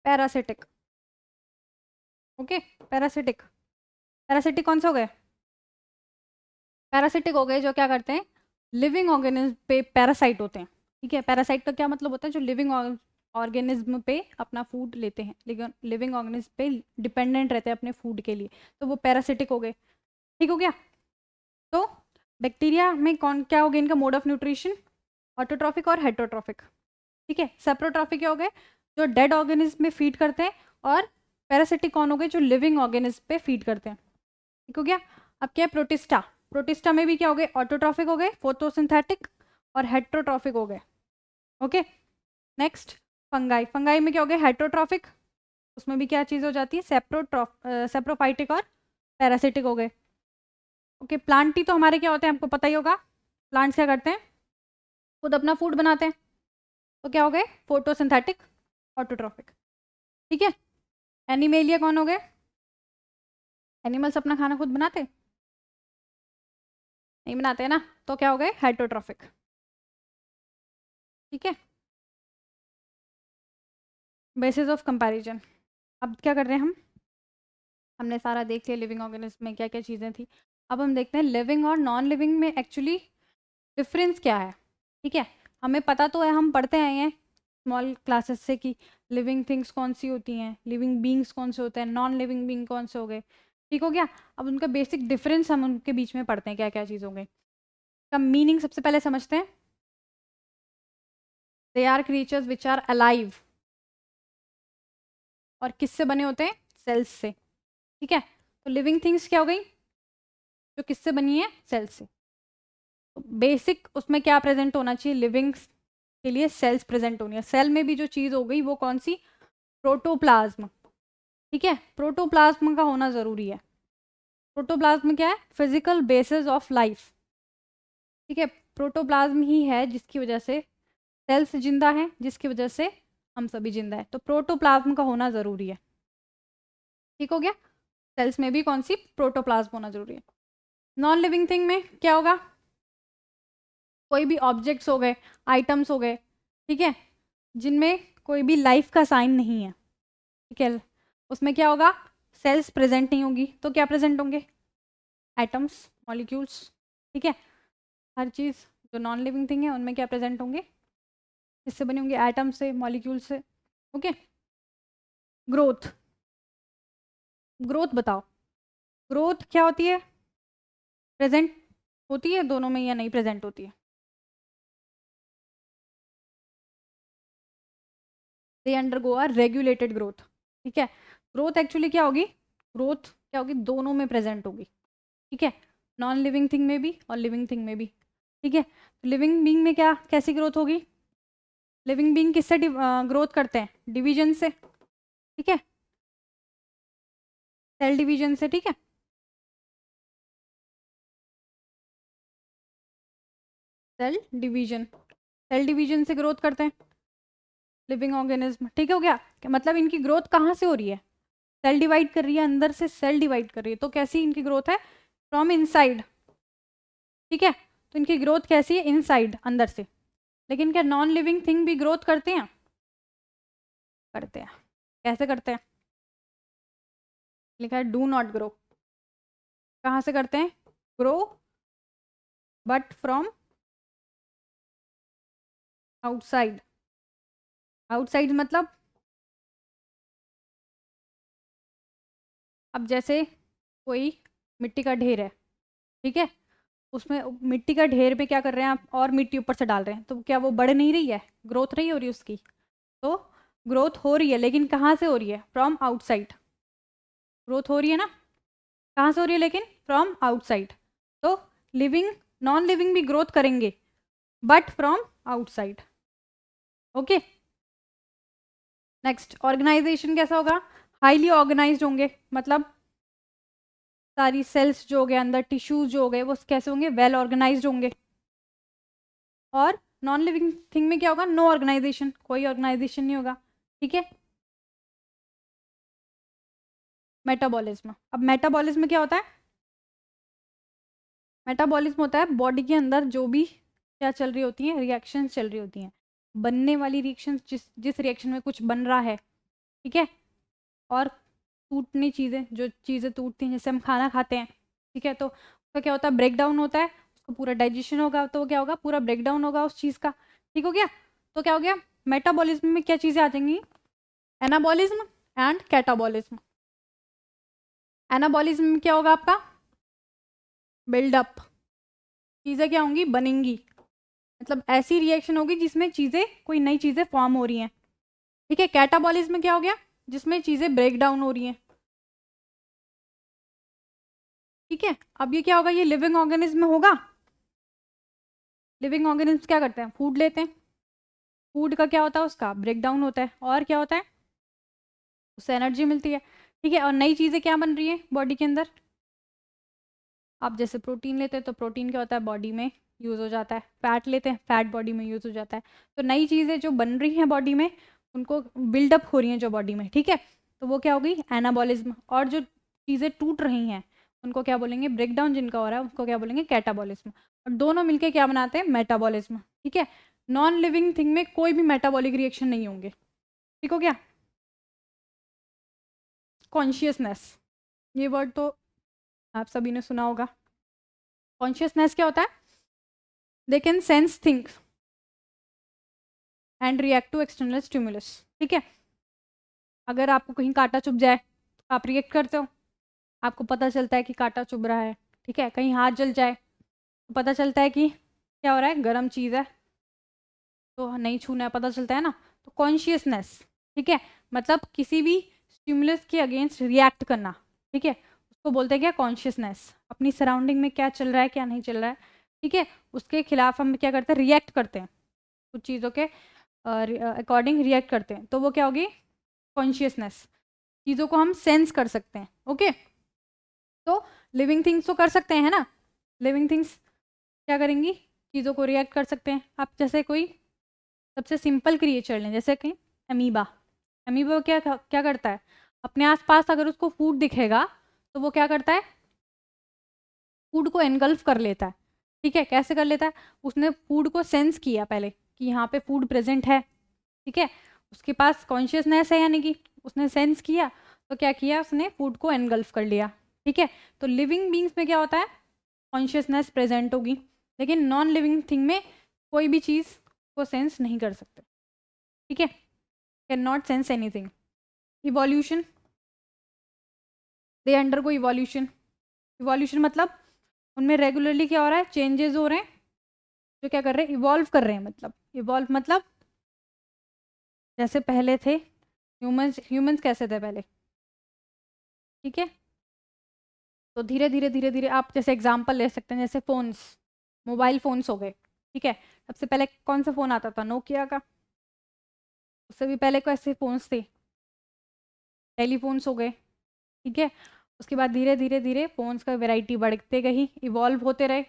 [SPEAKER 1] पैरासिटिक। Okay, parasitic. पैरासिटिक कौन से हो गए? पैरासिटिक हो गए जो क्या करते हैं, लिविंग ऑर्गेनिज्म पे पैरासाइट होते हैं। ठीक है, पैरासाइट का क्या मतलब होता है? जो लिविंग ऑर्गेनिज्म पे अपना फूड लेते हैं, लिविंग ऑर्गेनिज्म पे डिपेंडेंट रहते हैं अपने फूड के लिए, तो वो पैरासिटिक हो गए। ठीक हो गया? तो बैक्टीरिया में कौन क्या हो गया इनका मोड ऑफ न्यूट्रिशन? ऑटोट्रॉफिक और हेटरोट्रॉफिक। ठीक है, सेप्रोट्रॉफिक क्या हो गए? जो डेड ऑर्गेनिज्म में फीड करते हैं। और पैरासिटिक कौन हो गए? जो लिविंग ऑर्गेनिज्म पे फीड करते हैं। ठीक हो गया? अब क्या है? प्रोटिस्टा। प्रोटिस्टा में भी क्या हो गए? ऑटोट्रॉफिक हो गए, फोटोसिंथेटिक, और हेट्रोट्रॉफिक हो गए। Okay, next fungi. फंगाई में क्या हो गए? हेट्रोट्रॉफिक। उसमें भी क्या चीज़ हो जाती है? सेप्रोफाइटिक और पैरासिटिक हो गए। ओके, प्लांटी तो हमारे क्या होते हैं आपको पता ही होगा। प्लांट्स क्या करते हैं? खुद अपना फूड बनाते हैं, तो क्या हो गए? Photosynthetic, autotrophic. ठीक है, एनिमेलिया कौन हो गए? एनिमल्स अपना खाना खुद बनाते हैं? नहीं बनाते हैं ना, तो क्या हो गए? हेटरोट्रॉफिक। ठीक है, बेसिस ऑफ कंपैरिजन। अब क्या कर रहे हैं हम? हमने सारा देख लिया लिविंग ऑर्गेनिज्म में क्या क्या चीज़ें थी। अब हम देखते हैं लिविंग और नॉन लिविंग में एक्चुअली डिफरेंस क्या है। ठीक है, हमें पता तो है, हम पढ़ते आए हैं स्मॉल क्लासेस से कि लिविंग थिंग्स कौन सी होती हैं, लिविंग बींग्स कौन से होते हैं, नॉन लिविंग बींग कौन से हो गए। ठीक हो गया? अब उनका बेसिक डिफरेंस हम उनके बीच में पढ़ते हैं क्या क्या चीज़ हो गई। का मीनिंग सबसे पहले समझते हैं। They are creatures which are alive. और किससे बने होते हैं? सेल्स से। ठीक है, तो लिविंग थिंग्स क्या हो गई? जो किससे बनी है? सेल्स से। तो बेसिक उसमें क्या प्रेजेंट होना चाहिए? लिविंग के लिए सेल्स प्रेजेंट होनी है। सेल में भी जो चीज़ हो गई वो कौन सी? प्रोटोप्लाज्म। ठीक है, प्रोटोप्लाज्म का होना ज़रूरी है। प्रोटोप्लाज्म क्या है? Physical basis of life. ठीक है, प्रोटोप्लाज्म ही है जिसकी वजह से सेल्स जिंदा है, जिसकी वजह से हम सभी जिंदा है। तो प्रोटोप्लाज्म का होना ज़रूरी है। ठीक हो गया? सेल्स में भी कौन सी? प्रोटोप्लाज्म होना जरूरी है। नॉन लिविंग थिंग में क्या होगा? कोई भी ऑब्जेक्ट्स हो गए, आइटम्स हो गए, ठीक है, जिनमें कोई भी लाइफ का साइन नहीं है। ठीक है, उसमें क्या होगा? सेल्स प्रेजेंट नहीं होगी, तो क्या प्रेजेंट होंगे? Atoms, molecules. ठीक है, हर चीज़ जो नॉन लिविंग थिंग है उनमें क्या प्रेजेंट होंगे? किससे बने होंगे? एटम से, मॉलिक्यूल से। Okay, growth. ग्रोथ बताओ, ग्रोथ क्या होती है? प्रेजेंट होती है दोनों में या नहीं प्रेजेंट होती है? They undergo are regulated growth. ठीक है, ग्रोथ एक्चुअली क्या होगी? ग्रोथ क्या होगी? दोनों में प्रेजेंट होगी। ठीक है, नॉन लिविंग थिंग में भी और लिविंग थिंग में भी। ठीक है, तो लिविंग बींग में क्या कैसी ग्रोथ होगी? लिविंग बींग किससे ग्रोथ करते हैं? डिवीजन से। ठीक है, सेल डिवीजन से। ठीक है, सेल डिवीजन, सेल डिवीजन से ग्रोथ करते हैं लिविंग ऑर्गेनिज्म। ठीक हो गया? मतलब इनकी ग्रोथ कहाँ से हो रही है? सेल डिवाइड कर रही है, अंदर से सेल डिवाइड कर रही है, तो कैसी इनकी ग्रोथ है? From inside. ठीक है, तो इनकी ग्रोथ कैसी है? इनसाइड, अंदर से। लेकिन क्या नॉन लिविंग थिंग भी ग्रोथ करते हैं? करते हैं। कैसे करते हैं? लिखा है डू नॉट ग्रो। कहाँ से करते हैं? Grow but from outside. Outside मतलब अब जैसे कोई मिट्टी का ढेर है, ठीक है, उसमें मिट्टी का ढेर पे क्या कर रहे हैं आप? और मिट्टी ऊपर से डाल रहे हैं, तो क्या वो बढ़ नहीं रही है? ग्रोथ नहीं हो रही उसकी? तो ग्रोथ हो रही है, लेकिन कहाँ से हो रही है? From outside. ग्रोथ हो रही है ना? कहाँ से हो रही है? लेकिन फ्रॉम आउटसाइड। तो लिविंग नॉन लिविंग भी ग्रोथ करेंगे but from outside. Okay, next organisation कैसा होगा? हाईली ऑर्गेनाइज्ड होंगे, मतलब सारी सेल्स जो हो गए, अंदर टिश्यूज जो हो गए, वो कैसे होंगे? वेल ऑर्गेनाइज्ड होंगे। और नॉन लिविंग थिंग में क्या होगा, नो ऑर्गेनाइजेशन, कोई ऑर्गेनाइजेशन नहीं होगा, ठीक है। मेटाबॉलिज्म, अब मेटाबॉलिज्म में क्या होता है, मेटाबॉलिज्म होता है बॉडी के अंदर जो भी क्या चल रही होती हैं, रिएक्शंस चल रही होती हैं, बनने वाली रिएक्शंस, जिस जिस रिएक्शन में कुछ बन रहा है, ठीक है, और टूटनी चीज़ें, जो चीज़ें टूटती हैं, जैसे हम खाना खाते हैं, ठीक है, तो उसका क्या होता है, ब्रेक डाउन होता है, उसको पूरा डाइजेशन होगा, तो क्या होगा, पूरा ब्रेक डाउन होगा उस चीज़ का, ठीक हो गया। तो क्या हो गया, मेटाबॉलिज्म में क्या चीज़ें आ जाएंगी, एनाबॉलिज्म एंड कैटाबॉलिज्म। एनाबॉलिज्म में क्या होगा आपका, बिल्डअप, चीज़ें क्या होंगी, बनेंगी, मतलब ऐसी रिएक्शन होगी जिसमें चीज़ें, कोई नई चीज़ें फॉर्म हो रही हैं, ठीक है। कैटाबॉलिज्म में क्या हो गया, जिसमें चीज़ें ब्रेक डाउन हो रही हैं, ठीक है। अब ये क्या होगा, ये लिविंग ऑर्गेनिज्म में होगा। लिविंग ऑर्गेनिज्म क्या करते हैं, फूड लेते हैं, फूड का क्या होता है, उसका ब्रेक डाउन होता है, और क्या होता है, उससे एनर्जी मिलती है, ठीक है। और नई चीज़ें क्या बन रही है बॉडी के अंदर, आप जैसे प्रोटीन लेते हैं तो प्रोटीन क्या होता है, बॉडी में यूज़ हो जाता है, फैट लेते हैं, फैट बॉडी में यूज़ हो जाता है। तो नई चीज़ें जो बन रही हैं बॉडी में, उनको बिल्डअप हो रही हैं जो बॉडी में, ठीक है, तो वो क्या होगी, एनाबॉलिज्म। और जो चीज़ें टूट रही हैं उनको क्या बोलेंगे, ब्रेक डाउन जिनका हो रहा है उसको क्या बोलेंगे, कैटाबॉलिज्म। और दोनों मिलके क्या बनाते हैं, मेटाबॉलिज्म, ठीक है। नॉन लिविंग थिंग में कोई भी मेटाबॉलिक रिएक्शन नहीं होंगे, ठीक हो गया। कॉन्शियसनेस, ये वर्ड तो आप सभी ने सुना होगा। कॉन्शियसनेस क्या होता है, they can sense things and react to external stimulus, ठीक है। अगर आपको कहीं कांटा चुभ जाए तो आप रिएक्ट करते हो, आपको पता चलता है कि कांटा चुभ रहा है, ठीक है। कहीं हाथ जल जाए तो पता चलता है कि क्या हो रहा है, गर्म चीज़ है, तो नहीं छूना है, पता चलता है ना। तो कॉन्शियसनेस, ठीक है, मतलब किसी भी स्टिमुलस के अगेंस्ट रिएक्ट करना, ठीक है, उसको बोलते हैं क्या, कॉन्शियसनेस। अपनी सराउंडिंग में क्या चल रहा है, क्या नहीं चल रहा है, ठीक है, उसके खिलाफ हम क्या करते हैं, रिएक्ट करते हैं, कुछ चीज़ों के अकॉर्डिंग रिएक्ट करते हैं, तो वो क्या होगी, कॉन्शियसनेस। चीज़ों को हम सेंस कर सकते हैं, ओके। तो लिविंग थिंग्स तो कर सकते हैं ना, लिविंग थिंग्स क्या करेंगी, चीज़ों को रिएक्ट कर सकते हैं। आप जैसे कोई सबसे सिंपल क्रिएचर लें, जैसे कि अमीबा, अमीबा क्या क्या करता है, अपने आसपास अगर उसको फूड दिखेगा तो वो क्या करता है, फूड को एनगल्फ कर लेता है, ठीक है। कैसे कर लेता है, उसने फूड को सेंस किया पहले कि यहाँ पे फूड प्रेजेंट है, ठीक है, उसके पास कॉन्शियसनेस है, यानी कि उसने सेंस किया, तो क्या किया, उसने फूड को एनगल्फ कर लिया, ठीक है। तो लिविंग बींग्स में क्या होता है, कॉन्शियसनेस प्रेजेंट होगी, लेकिन नॉन लिविंग थिंग में कोई भी चीज़ को सेंस नहीं कर सकते, ठीक है, can not sense anything. Evolution, they undergo evolution, evolution मतलब उनमें रेगुलरली क्या हो रहा है, चेंजेस हो रहे हैं, जो क्या कर रहे हैं, इवॉल्व कर रहे हैं, मतलब इवॉल्व मतलब जैसे पहले थे ह्यूमंस, ह्यूमंस कैसे थे पहले, ठीक है, तो धीरे धीरे धीरे धीरे आप जैसे एग्जांपल ले सकते हैं, जैसे फोन्स, मोबाइल फोन्स हो गए, ठीक है। सबसे पहले कौन सा फ़ोन आता था, नोकिया का, उससे भी पहले कैसे फ़ोन्स थे, टेलीफोन्स हो गए, ठीक है। उसके बाद धीरे धीरे धीरे फ़ोन्स का वैरायटी बढ़ते गई, इवॉल्व होते रहे,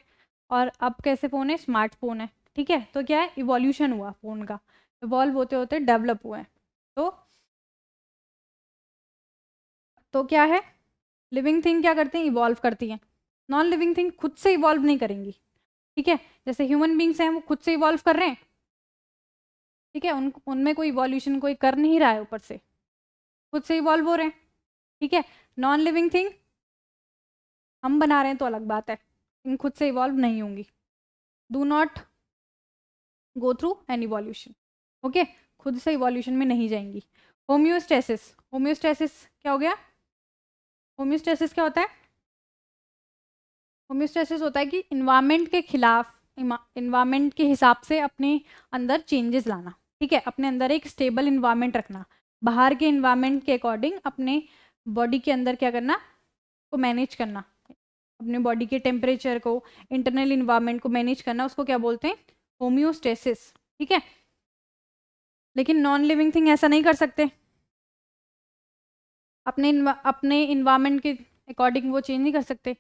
[SPEAKER 1] और अब कैसे फ़ोन है, स्मार्टफोन है, ठीक है। तो क्या है, इवोल्यूशन हुआ फ़ोन का, इवॉल्व होते होते डेवलप हुए हैं। तो क्या है, लिविंग थिंग क्या करती हैं, इवॉल्व करती हैं, नॉन लिविंग थिंग खुद से इवॉल्व नहीं करेंगी, ठीक है। जैसे ह्यूमन बींग्स हैं वो खुद से इवॉल्व कर रहे हैं, ठीक है, उनमें कोई इवोल्यूशन कोई कर नहीं रहा है, ऊपर से खुद से इवॉल्व हो रहे हैं, ठीक है। नॉन लिविंग थिंग हम बना रहे हैं तो अलग बात है, इन खुद से इवॉल्व नहीं होंगी, do not go through an evolution, okay, खुद से इवोल्यूशन में नहीं जाएंगी। होम्योस्टेसिस, होम्योस्टेसिस क्या हो गया, होम्योस्टेसिस क्या होता है, होम्योस्टेसिस होता है कि इन्वायरमेंट के खिलाफ, इन्वायरमेंट के हिसाब से अपने अंदर चेंजेस लाना, ठीक है, अपने अंदर एक स्टेबल इन्वायरमेंट रखना, बाहर के इन्वायरमेंट के अकॉर्डिंग अपने बॉडी के अंदर क्या करना, को मैनेज करना, अपने बॉडी के टेम्परेचर को, इंटरनल इन्वायरमेंट को मैनेज करना, उसको क्या बोलते हैं, होम्योस्टेसिस, ठीक है। लेकिन नॉन लिविंग थिंग ऐसा नहीं कर सकते, अपने इन्वायरमेंट के अकॉर्डिंग वो चेंज नहीं कर सकते।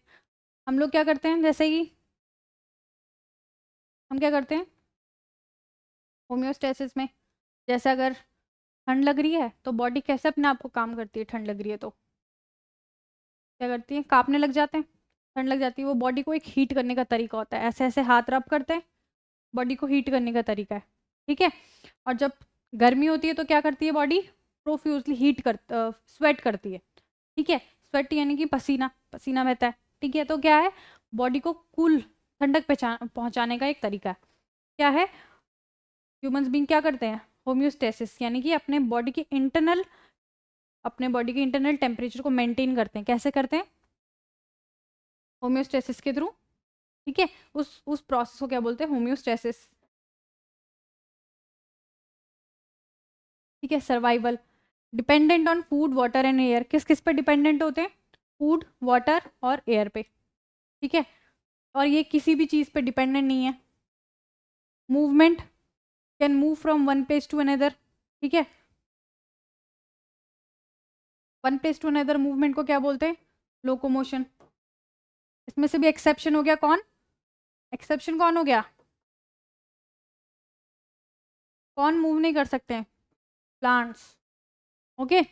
[SPEAKER 1] हम लोग क्या करते हैं, जैसे कि हम क्या करते हैं, होम्योस्टेसिस में जैसे अगर ठंड लग रही है तो बॉडी कैसे अपने आप को काम करती है, ठंड लग रही है तो क्या करती है, कांपने लग जाते हैं, ठंड लग जाती है, वो बॉडी को एक हीट करने का तरीका होता है, ऐसे ऐसे हाथ रब करते हैं, बॉडी को हीट करने का तरीका है, ठीक है। और जब गर्मी होती है तो क्या करती है बॉडी, प्रोफ्यूजली हीट कर स्वेट करती है, ठीक है, स्वेट यानी कि पसीना, पसीना बहता है, ठीक है। तो क्या है, बॉडी को कूल ठंडक पहुंचाने का एक तरीका है, क्या है, ह्यूमंस बीइंग क्या करते हैं, होम्योस्टेसिस, यानी कि अपने बॉडी के इंटरनल टेम्परेचर को मेंटेन करते हैं, कैसे करते हैं, होम्योस्टेसिस के थ्रू, ठीक है। उस प्रोसेस को क्या बोलते हैं, होम्योस्टेसिस, ठीक है। Survival, dependent on food water and air, किस किस पे डिपेंडेंट होते हैं, फूड वाटर और एयर पे, ठीक है। और ये किसी भी चीज़ पे डिपेंडेंट नहीं है। Movement, can move from one place to another, ठीक है, one place to another movement को क्या बोलते हैं, लोकोमोशन। इसमें से भी एक्सेप्शन हो गया कौन, एक्सेप्शन कौन हो गया, कौन मूव नहीं कर सकते हैं, प्लांट्स, ओके।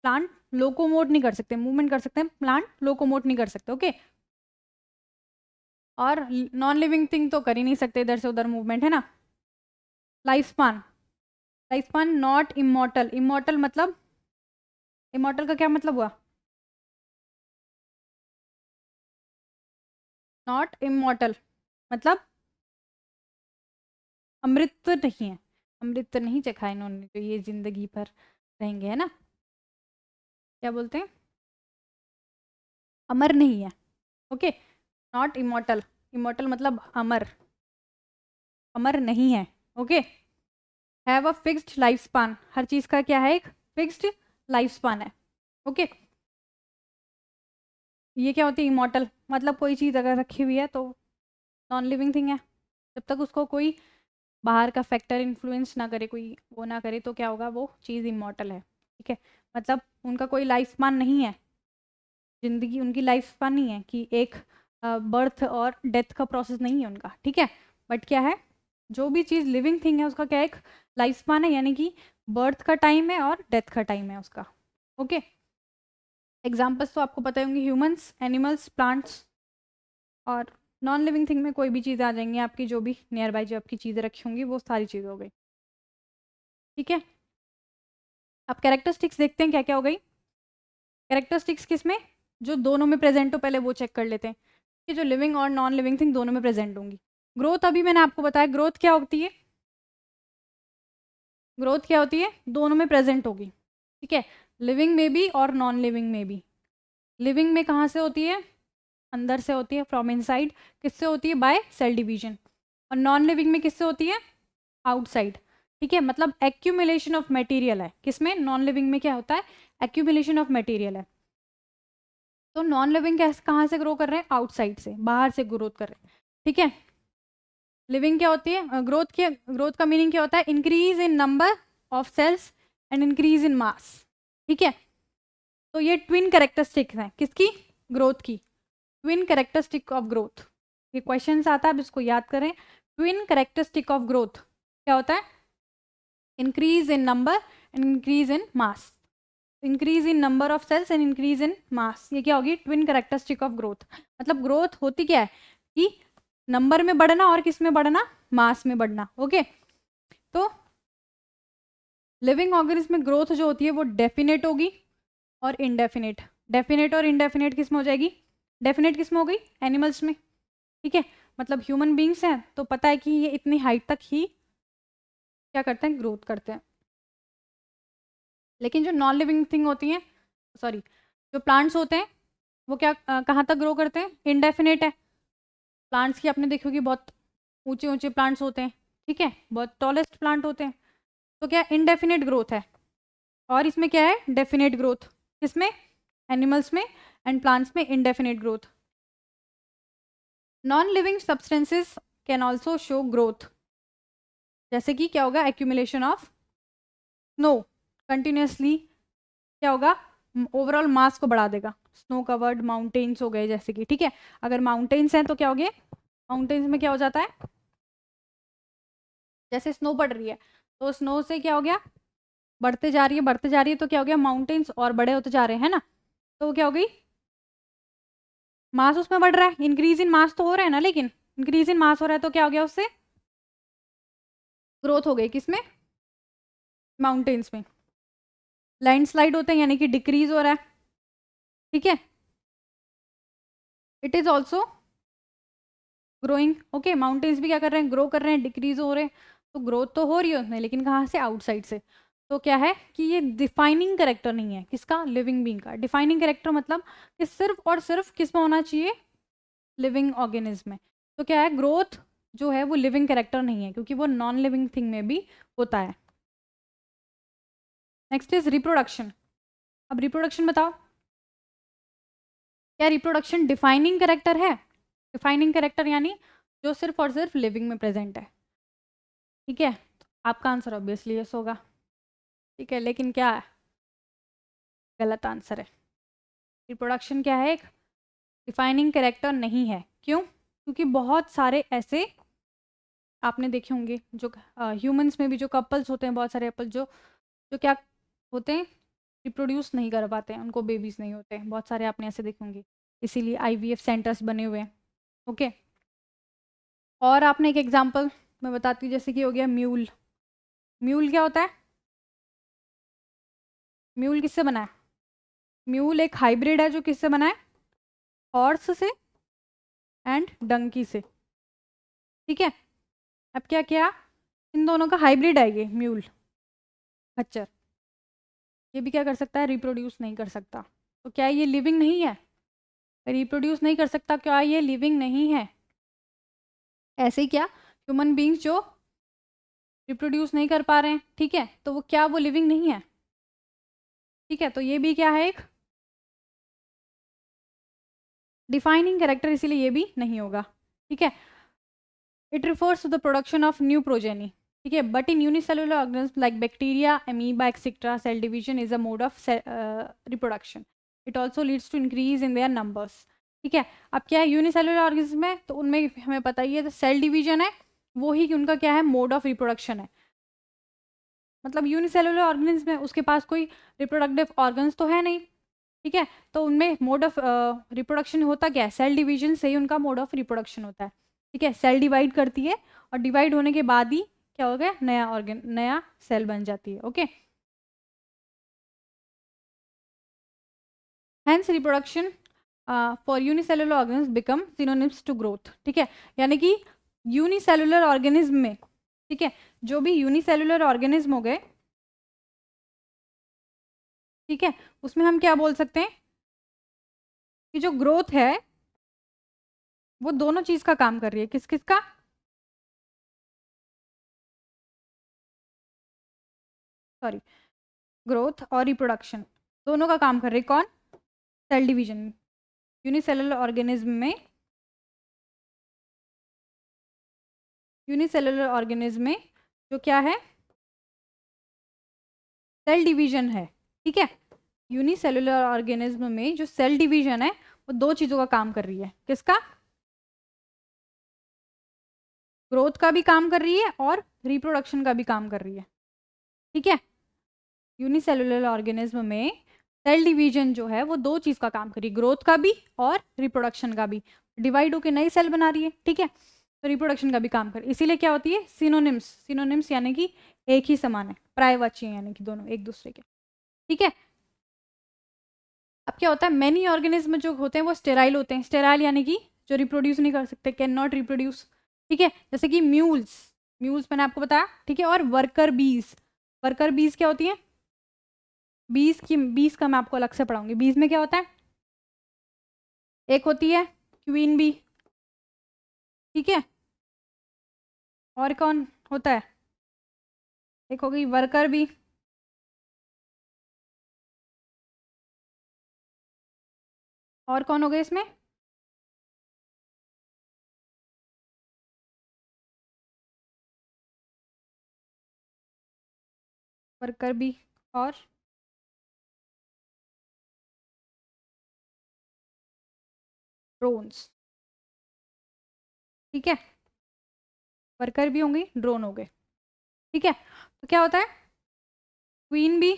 [SPEAKER 1] प्लांट लोकोमोट नहीं कर सकते, मूवमेंट कर सकते हैं, प्लांट लोकोमोट नहीं कर सकते, ओके। और नॉन लिविंग थिंग तो कर ही नहीं सकते इधर से उधर मूवमेंट, है ना। Life span, life span not immortal, immortal मतलब, इमॉर्टल का क्या मतलब हुआ, नॉट इमॉर्टल मतलब अमृत नहीं है, अमृत नहीं चखा इन्होंने तो ये जिंदगी भर रहेंगे, है ना, क्या बोलते हैं, अमर नहीं है, ओके। नॉट इमॉर्टल, इमॉर्टल मतलब अमर, अमर नहीं है, okay. Have a fixed life span, हर चीज़ का क्या है, एक फिक्स्ड लाइफ स्पान है, ओके। ये क्या होती है, इमॉर्टल मतलब कोई चीज़ अगर रखी हुई है तो नॉन लिविंग थिंग है, जब तक उसको कोई बाहर का फैक्टर इन्फ्लुएंस ना करे, कोई वो ना करे, तो क्या होगा, वो चीज़ इमॉर्टल है, ठीक है। मतलब उनका कोई लाइफ स्पान नहीं है, जिंदगी उनकी लाइफ स्पान नहीं है कि एक बर्थ और डेथ का प्रोसेस नहीं है उनका, ठीक है। बट क्या है, जो भी चीज़ लिविंग थिंग है उसका क्या एक लाइफ स्पान है, यानी कि बर्थ का टाइम है और डेथ का टाइम है उसका, ओके। एग्जाम्पल्स तो आपको पता होंगे, ह्यूमंस, एनिमल्स, प्लांट्स, और नॉन लिविंग थिंग में कोई भी चीज़ आ जाएंगी आपकी, जो भी नियर बाई जो आपकी चीज़ें रखी होंगी वो सारी चीज़ें हो गई, ठीक है। अब कैरेक्टरिस्टिक्स देखते हैं क्या क्या हो गई। कैरेक्टरिस्टिक्स किस में, जो दोनों में प्रेजेंट हो पहले वो चेक कर लेते हैं कि जो लिविंग और नॉन लिविंग थिंग दोनों में प्रेजेंट होंगी। ग्रोथ, अभी मैंने आपको बताया ग्रोथ क्या होती है, ग्रोथ क्या होती है, दोनों में प्रेजेंट होगी, ठीक है, लिविंग में भी और नॉन लिविंग में भी। लिविंग में कहाँ से होती है, अंदर से होती है, फ्रॉम इनसाइड, किससे होती है, बाय सेल डिवीजन। और नॉन लिविंग में किससे होती है, आउटसाइड, ठीक है। मतलब एक्यूमुलेशन ऑफ मटेरियल है किसमें, नॉन लिविंग में क्या होता है, एक्यूमुलेशन ऑफ मटेरियल है। तो नॉन लिविंग कहाँ से ग्रो कर रहे हैं, आउटसाइड से, बाहर से ग्रोथ कर रहे हैं, ठीक है। लिविंग क्या होती है, ग्रोथ का मीनिंग क्या होता है, increase in number of cells and increase in mass, ठीक है। तो ये ट्विन कैरेक्टरिस्टिक्स हैं किसकी, ग्रोथ की, ट्विन कैरेक्टरिस्टिक ऑफ ग्रोथ। ये क्वेश्चन आता है, अब इसको याद करें। ट्विन कैरेक्टरिस्टिक ऑफ ग्रोथ क्या होता है, increase in number and increase in mass, increase in number of cells and increase in mass, ये क्या होगी, ट्विन कैरेक्टरिस्टिक ऑफ ग्रोथ। मतलब ग्रोथ होती क्या है कि नंबर में बढ़ना और किस में बढ़ना, मास में बढ़ना, ओके। तो लिविंग ऑर्गेनिज्म में ग्रोथ जो होती है वो डेफिनेट होगी और इनडेफिनेट, डेफिनेट और इनडेफिनेट किस में हो जाएगी, डेफिनेट किस में हो गई, एनिमल्स में, ठीक है। मतलब ह्यूमन बींग्स हैं तो पता है कि ये इतनी हाइट तक ही क्या करते हैं, ग्रोथ करते हैं। लेकिन जो नॉन लिविंग थिंग होती हैं, सॉरी जो प्लांट्स होते हैं वो क्या कहाँ तक ग्रो करते हैं, इनडेफिनेट है। प्लांट्स की आपने देखी होगी बहुत ऊंचे ऊंचे प्लांट्स होते हैं, ठीक है, बहुत टॉलेस्ट प्लांट होते हैं। तो क्या इनडेफिनेट ग्रोथ है, और इसमें क्या है, डेफिनेट ग्रोथ, किसमें, एनिमल्स में एंड प्लांट्स में indefinite growth. Non living substances can also show growth, जैसे कि क्या होगा, एक्यूमुलेशन ऑफ स्नो कंटिन्यूसली क्या होगा, ओवरऑल मास को बढ़ा देगा, स्नो कवर्ड माउंटेन्स हो गए जैसे कि, ठीक है। अगर माउंटेन्स हैं तो क्या हो गए, माउंटेन्स में क्या हो जाता है, जैसे स्नो पड़ रही है तो स्नो से क्या हो गया, बढ़ते जा रही है बढ़ते जा रही है, तो क्या हो गया, माउंटेन्स और बड़े होते जा रहे हैं ना, तो क्या हो गई, मास उसमें बढ़ रहा है, इंक्रीज इन मास तो हो रहा है ना, लेकिन इंक्रीज इन मास हो रहा है तो क्या हो गया, उससे ग्रोथ हो गई, किसमें, माउंटेन्स में। लैंडस्लाइड होते हैं यानी कि डिक्रीज हो रहा है, ठीक है, it is also growing, okay, mountains भी क्या कर रहे हैं, ग्रो कर रहे हैं, डिक्रीज हो रहे हैं, तो ग्रोथ तो हो रही है उसमें, लेकिन कहाँ से, आउटसाइड से। तो क्या है कि ये डिफाइनिंग करेक्टर नहीं है, किसका, लिविंग बीइंग का। डिफाइनिंग करेक्टर मतलब कि सिर्फ और सिर्फ किस में होना चाहिए, लिविंग ऑर्गेनिज्म में। तो क्या है, ग्रोथ जो है वो लिविंग करेक्टर नहीं है, क्योंकि वो नॉन लिविंग थिंग में भी होता है। Next is reproduction. अब रिप्रोडक्शन बताओ, क्या रिप्रोडक्शन डिफाइनिंग करेक्टर है, डिफाइनिंग करेक्टर यानी जो सिर्फ और सिर्फ लिविंग में प्रेजेंट है, ठीक है, आपका आंसर ऑब्वियसली यस होगा, ठीक है, लेकिन क्या है, गलत आंसर है। रिप्रोडक्शन क्या है, एक डिफाइनिंग करेक्टर नहीं है, क्यों, क्योंकि बहुत सारे ऐसे आपने देखे होंगे जो ह्यूमंस में भी जो कपल्स होते हैं, बहुत सारे कपल जो जो क्या होते हैं, रिप्रोड्यूस नहीं कर पाते हैं, उनको बेबीज नहीं होते हैं, बहुत सारे आपने ऐसे देखे होंगे, इसीलिए आईवीएफ सेंटर्स बने हुए हैं, ओके। और आपने एक एग्जांपल मैं बताती हूँ, जैसे कि हो गया म्यूल। म्यूल क्या होता है, म्यूल किससे बना है, म्यूल एक हाइब्रिड है जो किससे बना है, हॉर्स से एंड डंकी से, ठीक है। अब क्या किया, इन दोनों का हाइब्रिड है ये म्यूल, खच्चर, ये भी क्या कर सकता है, रिप्रोड्यूस नहीं कर सकता, तो क्या ये लिविंग नहीं है, रिप्रोड्यूस नहीं कर सकता, क्या ये लिविंग नहीं है। ऐसे ही क्या, ह्यूमन बींग्स जो रिप्रोड्यूस नहीं कर पा रहे हैं, ठीक है, तो वो क्या, वो लिविंग नहीं है, ठीक है, तो ये भी क्या है, एक डिफाइनिंग कैरेक्टर, इसीलिए ये भी नहीं होगा, ठीक है। It refers to the production of new progeny, ठीक है, but in unicellular organism like bacteria, amoeba etcetera, cell division is a mode of reproduction, it also leads to increase in their numbers, ठीक है। अब क्या है, unicellular organism है तो उनमें हमें पता ही है, सेल डिवीजन है, वो ही उनका क्या है, मोड ऑफ रिप्रोडक्शन है, मतलब यूनिसेलुलर ऑर्गेनिज्म है, उसके पास कोई रिप्रोडक्टिव ऑर्गन्स तो है नहीं, ठीक है, तो उनमें मोड ऑफ रिप्रोडक्शन होता क्या है, सेल डिवीजन से ही उनका मोड ऑफ रिप्रोडक्शन होता है, ठीक है, सेल डिवाइड करती है और डिवाइड होने के बाद ही क्या हो गया, नया ऑर्गन, नया सेल बन जाती है, okay. Hence reproduction for unicellular organism become synonyms to growth, ठीक है, यानी कि यूनिसेलुलर ऑर्गेनिज्म में, ठीक है, जो भी यूनिसेलुलर ऑर्गेनिज्म हो गए, ठीक है, उसमें हम क्या बोल सकते हैं कि जो ग्रोथ है वो दोनों चीज का काम कर रही है, किस किस का, सॉरी, ग्रोथ और रिप्रोडक्शन दोनों का काम कर रही है, कौन, सेल डिवीजन। यूनिसेलुलर ऑर्गेनिज्म में, यूनिसेलुलर ऑर्गेनिज्म में जो क्या है, सेल डिवीजन है, ठीक है, यूनिसेलुलर ऑर्गेनिज्म में जो सेल डिवीजन है वो दो चीजों का काम कर रही है, किसका, ग्रोथ का भी काम कर रही है और रिप्रोडक्शन का भी काम कर रही है, ठीक है। यूनिसेलुलर ऑर्गेनिज्म में सेल डिवीजन जो है वो दो चीज का काम कर रही है, ग्रोथ का भी और रिप्रोडक्शन का भी, डिवाइड होकर नई सेल बना रही है, ठीक है, तो रिप्रोडक्शन का भी काम कर, इसीलिए क्या होती है, सिनोनिम्स, सिनोनिम्स यानी कि एक ही समान है, पर्यायवाची है, यानी कि दोनों एक दूसरे के, ठीक है। अब क्या होता है, मेनी ऑर्गेनिज्म जो होते हैं वो स्टेराइल होते हैं, स्टेराइल यानी कि जो रिप्रोड्यूस नहीं कर सकते, कैन नॉट रिप्रोड्यूस, ठीक है, जैसे कि म्यूल्स, म्यूल्स मैंने आपको बताया, ठीक है, और वर्कर बीज, वर्कर बीज क्या होती है, बीज की, बीज का मैं आपको अलग से पढ़ाऊंगी, बीज में क्या होता है, एक होती है क्वीन बी, ठीक है, और कौन होता है, एक हो गई वर्कर बी, और कौन हो गए इसमें, वर्कर बी और ड्रोन्स, ठीक है, वर्कर भी होंगे, ड्रोन हो गए, ठीक है, तो क्या होता है, क्वीन बी,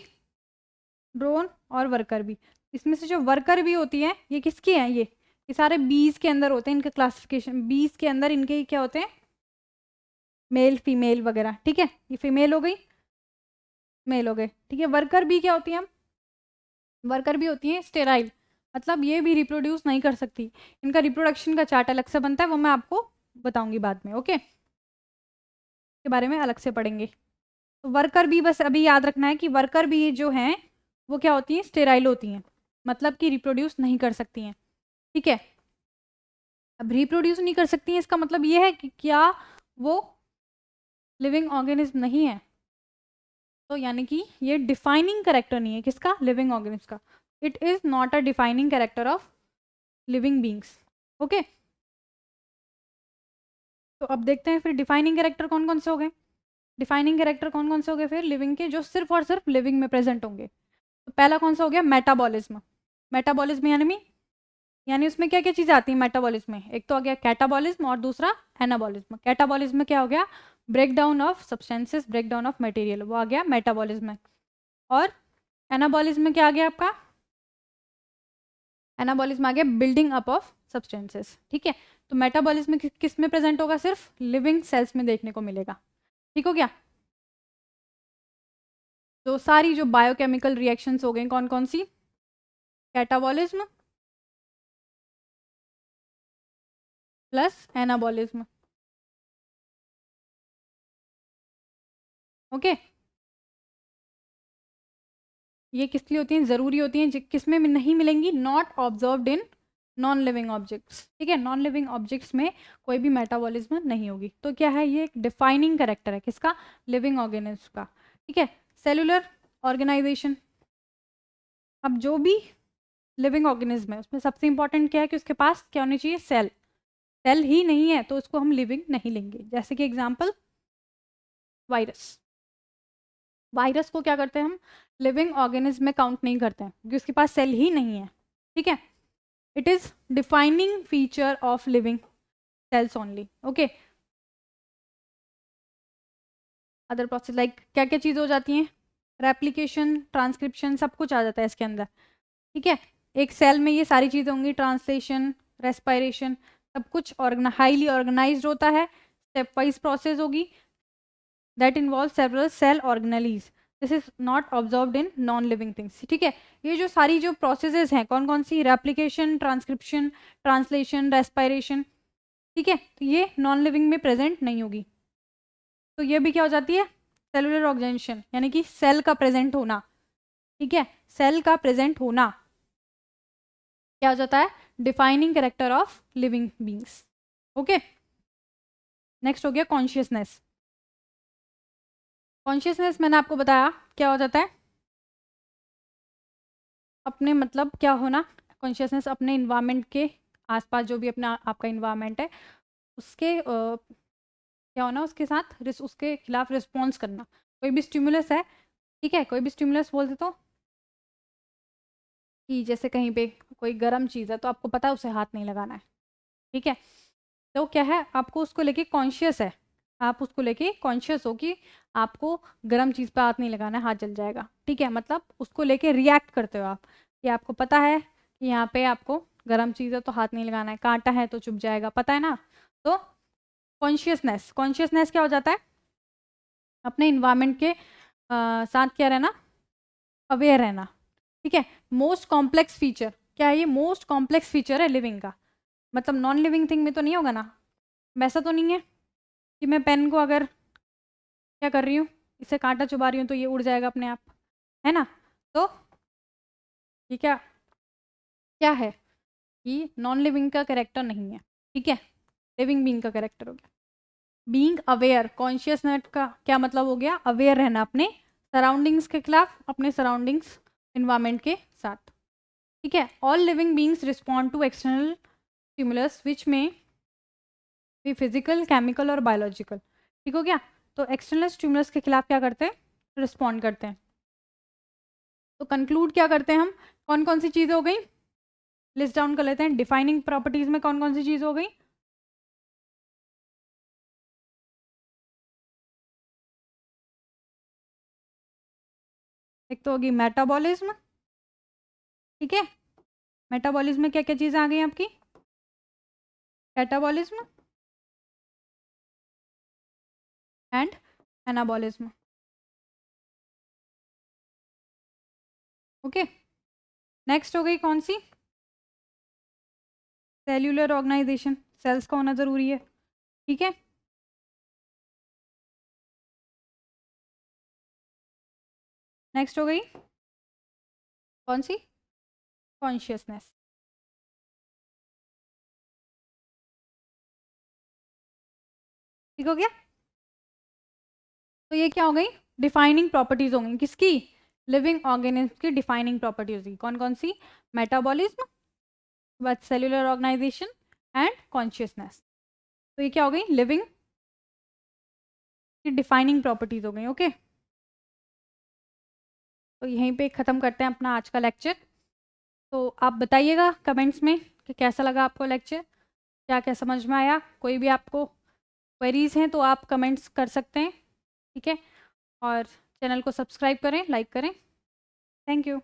[SPEAKER 1] ड्रोन और वर्कर बी। इसमें से जो वर्कर बी होती है ये किसकी है, ये सारे बीज के अंदर होते हैं, इनका क्लासिफिकेशन बीज के अंदर इनके क्या होते हैं, मेल फीमेल वगैरह। ठीक है, ये फीमेल हो गई, मेल हो गए। ठीक है, वर्कर बी क्या होती है, वर्कर भी होती हैं स्टेराइल, मतलब ये भी रिप्रोड्यूस नहीं कर सकती। इनका रिप्रोडक्शन का चार्ट अलग से बनता है, वो मैं आपको बताऊंगी बाद में। ओके, के बारे में अलग से पढ़ेंगे। तो वर्कर भी बस अभी याद रखना है कि वर्कर भी जो हैं वो क्या होती हैं, स्टेराइल होती हैं, मतलब कि रिप्रोड्यूस नहीं कर सकती हैं। ठीक है, अब रिप्रोड्यूस नहीं कर सकती हैं इसका मतलब ये है कि क्या वो लिविंग ऑर्गेनिज्म नहीं है, तो यानी कि ये डिफाइनिंग करेक्टर नहीं है किसका, लिविंग ऑर्गेनिज्म का। It is not a defining character of living beings. Okay, तो अब देखते हैं फिर डिफाइनिंग कैरेक्टर कौन कौन से हो गए। डिफाइनिंग कैरेक्टर कौन कौन से हो गए फिर लिविंग के, जो सिर्फ और सिर्फ लिविंग में प्रेजेंट होंगे। तो पहला कौन सा हो गया, मेटाबॉलिज्म। मेटाबॉलिज्म यानी उसमें क्या क्या चीज़ें आती हैं मेटाबॉलिज्म में, एक तो आ गया कैटाबॉलिज्म और दूसरा एनाबॉलिज्म। कैटाबॉलिज्म में क्या हो गया, break down of substances, break down of material, वो आ गया मेटाबॉलिज्म में। और एनाबॉलिज्म में क्या आ गया आपका, एनाबॉलिज्म आ गया बिल्डिंग अप ऑफ सब्सटेंसेस। ठीक है, तो मेटाबॉलिज्म किस में प्रेजेंट होगा, सिर्फ लिविंग सेल्स में देखने को मिलेगा। ठीक हो गया, तो सारी जो बायोकेमिकल रिएक्शंस हो गई कौन कौन सी, कैटाबॉलिज्म प्लस एनाबॉलिज्म। ओके, ये किस लिए होती हैं, ज़रूरी होती हैं, किस में नहीं मिलेंगी, not observed in non living objects. ठीक है, नॉन लिविंग ऑब्जेक्ट्स में कोई भी मेटाबॉलिज्म नहीं होगी। तो क्या है, ये एक डिफाइनिंग कैरेक्टर है किसका, लिविंग ऑर्गेनिज्म का। ठीक है, सेलुलर ऑर्गेनाइजेशन। अब जो भी लिविंग ऑर्गेनिज्म है उसमें सबसे इंपॉर्टेंट क्या है कि उसके पास क्या होनी चाहिए, सेल। सेल ही नहीं है तो उसको हम लिविंग नहीं लेंगे। जैसे कि एग्जांपल वायरस, वायरस को क्या करते हैं हम लिविंग ऑर्गेनिज्म में काउंट नहीं करते हैं क्योंकि उसके पास सेल ही नहीं है। ठीक है, it is defining feature of living cells only. Okay, other process like क्या क्या चीज़ हो जाती हैं, रेप्लिकेशन, ट्रांसक्रिप्शन, सब कुछ आ जाता है इसके अंदर। ठीक है, एक सेल में ये सारी चीज़ें होंगी, ट्रांसलेशन, रेस्पायरेशन, सब कुछ हाईली ऑर्गेनाइज्ड होता है, स्टेप वाइज प्रोसेस होगी that involve several cell organelles. This is not observed in non living things. ठीक है, ये जो सारी जो प्रोसेसेस हैं कौन कौन सी, रेप्लिकेशन, ट्रांसक्रिप्शन, ट्रांसलेशन, रेस्पायरेशन। ठीक है, तो ये नॉन लिविंग में प्रेजेंट नहीं होगी। तो ये भी क्या हो जाती है, सेलुलर ऑर्गेनाइजेशन, यानी कि सेल का प्रेजेंट होना। ठीक है, सेल का प्रेजेंट होना क्या हो जाता है, defining character of living beings. Okay, next हो गया कॉन्शियसनेस। कॉन्शियसनेस मैंने आपको बताया क्या हो जाता है, अपने मतलब क्या होना, कॉन्शियसनेस अपने इन्वायरमेंट के आसपास जो भी अपना आपका इन्वायरमेंट है उसके क्या होना, उसके साथ उसके खिलाफ रिस्पॉन्स करना। कोई भी स्टिमुलस है, ठीक है, कोई भी स्टिमुलस बोलते तो कि जैसे कहीं पे कोई गर्म चीज़ है तो आपको पता है उसे हाथ नहीं लगाना है। ठीक है, तो क्या है, आपको उसको लेके कॉन्शियस है, आप उसको लेके कॉन्शियस हो कि आपको गर्म चीज़ पे हाथ नहीं लगाना है, हाथ जल जाएगा। ठीक है, मतलब उसको लेके रिएक्ट करते हो आप कि आपको पता है कि यहाँ पे आपको गर्म चीज़ है तो हाथ नहीं लगाना है, कांटा है तो चुभ जाएगा, पता है ना। तो कॉन्शियसनेस, कॉन्शियसनेस क्या हो जाता है, अपने इन्वायरमेंट के साथ क्या रहना, अवेयर रहना। ठीक है, मोस्ट कॉम्प्लेक्स फीचर क्या है, ये मोस्ट कॉम्प्लेक्स फीचर है लिविंग का, मतलब नॉन लिविंग थिंग में तो नहीं होगा ना, वैसा तो नहीं है कि मैं पेन को अगर क्या कर रही हूँ, इसे कांटा चुबा रही हूँ तो ये उड़ जाएगा अपने आप, है ना। तो ये क्या क्या है कि नॉन लिविंग का कैरेक्टर नहीं है। ठीक है, लिविंग बीइंग का कैरेक्टर हो गया। बीइंग अवेयर, कॉन्शियसनेस का क्या मतलब हो गया, अवेयर रहना अपने सराउंडिंग्स के खिलाफ, अपने सराउंडिंग्स इन्वायरमेंट के साथ। ठीक है, all living beings respond to external stimulus which में भी फिजिकल, केमिकल और बायोलॉजिकल। ठीक हो गया, तो एक्सटर्नल स्टिमुलस के खिलाफ क्या करते हैं, रिस्पॉन्ड करते हैं। तो कंक्लूड क्या करते हैं हम, कौन कौन सी चीज़ हो गई, लिस्ट डाउन कर लेते हैं। डिफाइनिंग प्रॉपर्टीज में कौन कौन सी चीज़ हो गई, एक तो होगी मेटाबॉलिज्म, ठीक है। मेटाबॉलिज्म में क्या क्या चीज़ें आ गई आपकी? Catabolism and anabolism. Okay, next हो गई कौन सी? सेल्यूलर ऑर्गेनाइजेशन, सेल्स का होना ज़रूरी है, ठीक है। नेक्स्ट हो गई कौन सी? कॉन्शियसनेस। ठीक हो गया। तो ये क्या हो गई? डिफाइनिंग प्रॉपर्टीज हो गई किसकी? लिविंग ऑर्गेनिज्म की डिफाइनिंग प्रॉपर्टीज होगी। कौन कौन सी? मेटाबॉलिज्म, बाद सेल्यूलर ऑर्गेनाइजेशन एंड कॉन्शियसनेस। तो ये क्या हो गई? लिविंग की डिफाइनिंग प्रॉपर्टीज हो गई। ओके, तो यहीं पे ख़त्म करते हैं अपना आज का लेक्चर। तो आप बताइएगा कमेंट्स में कि कैसा लगा आपको लेक्चर, क्या क्या समझ में आया। कोई भी आपको क्वेरीज हैं तो आप कमेंट्स कर सकते हैं, ठीक है। और चैनल को सब्सक्राइब करें, लाइक करें। Thank you.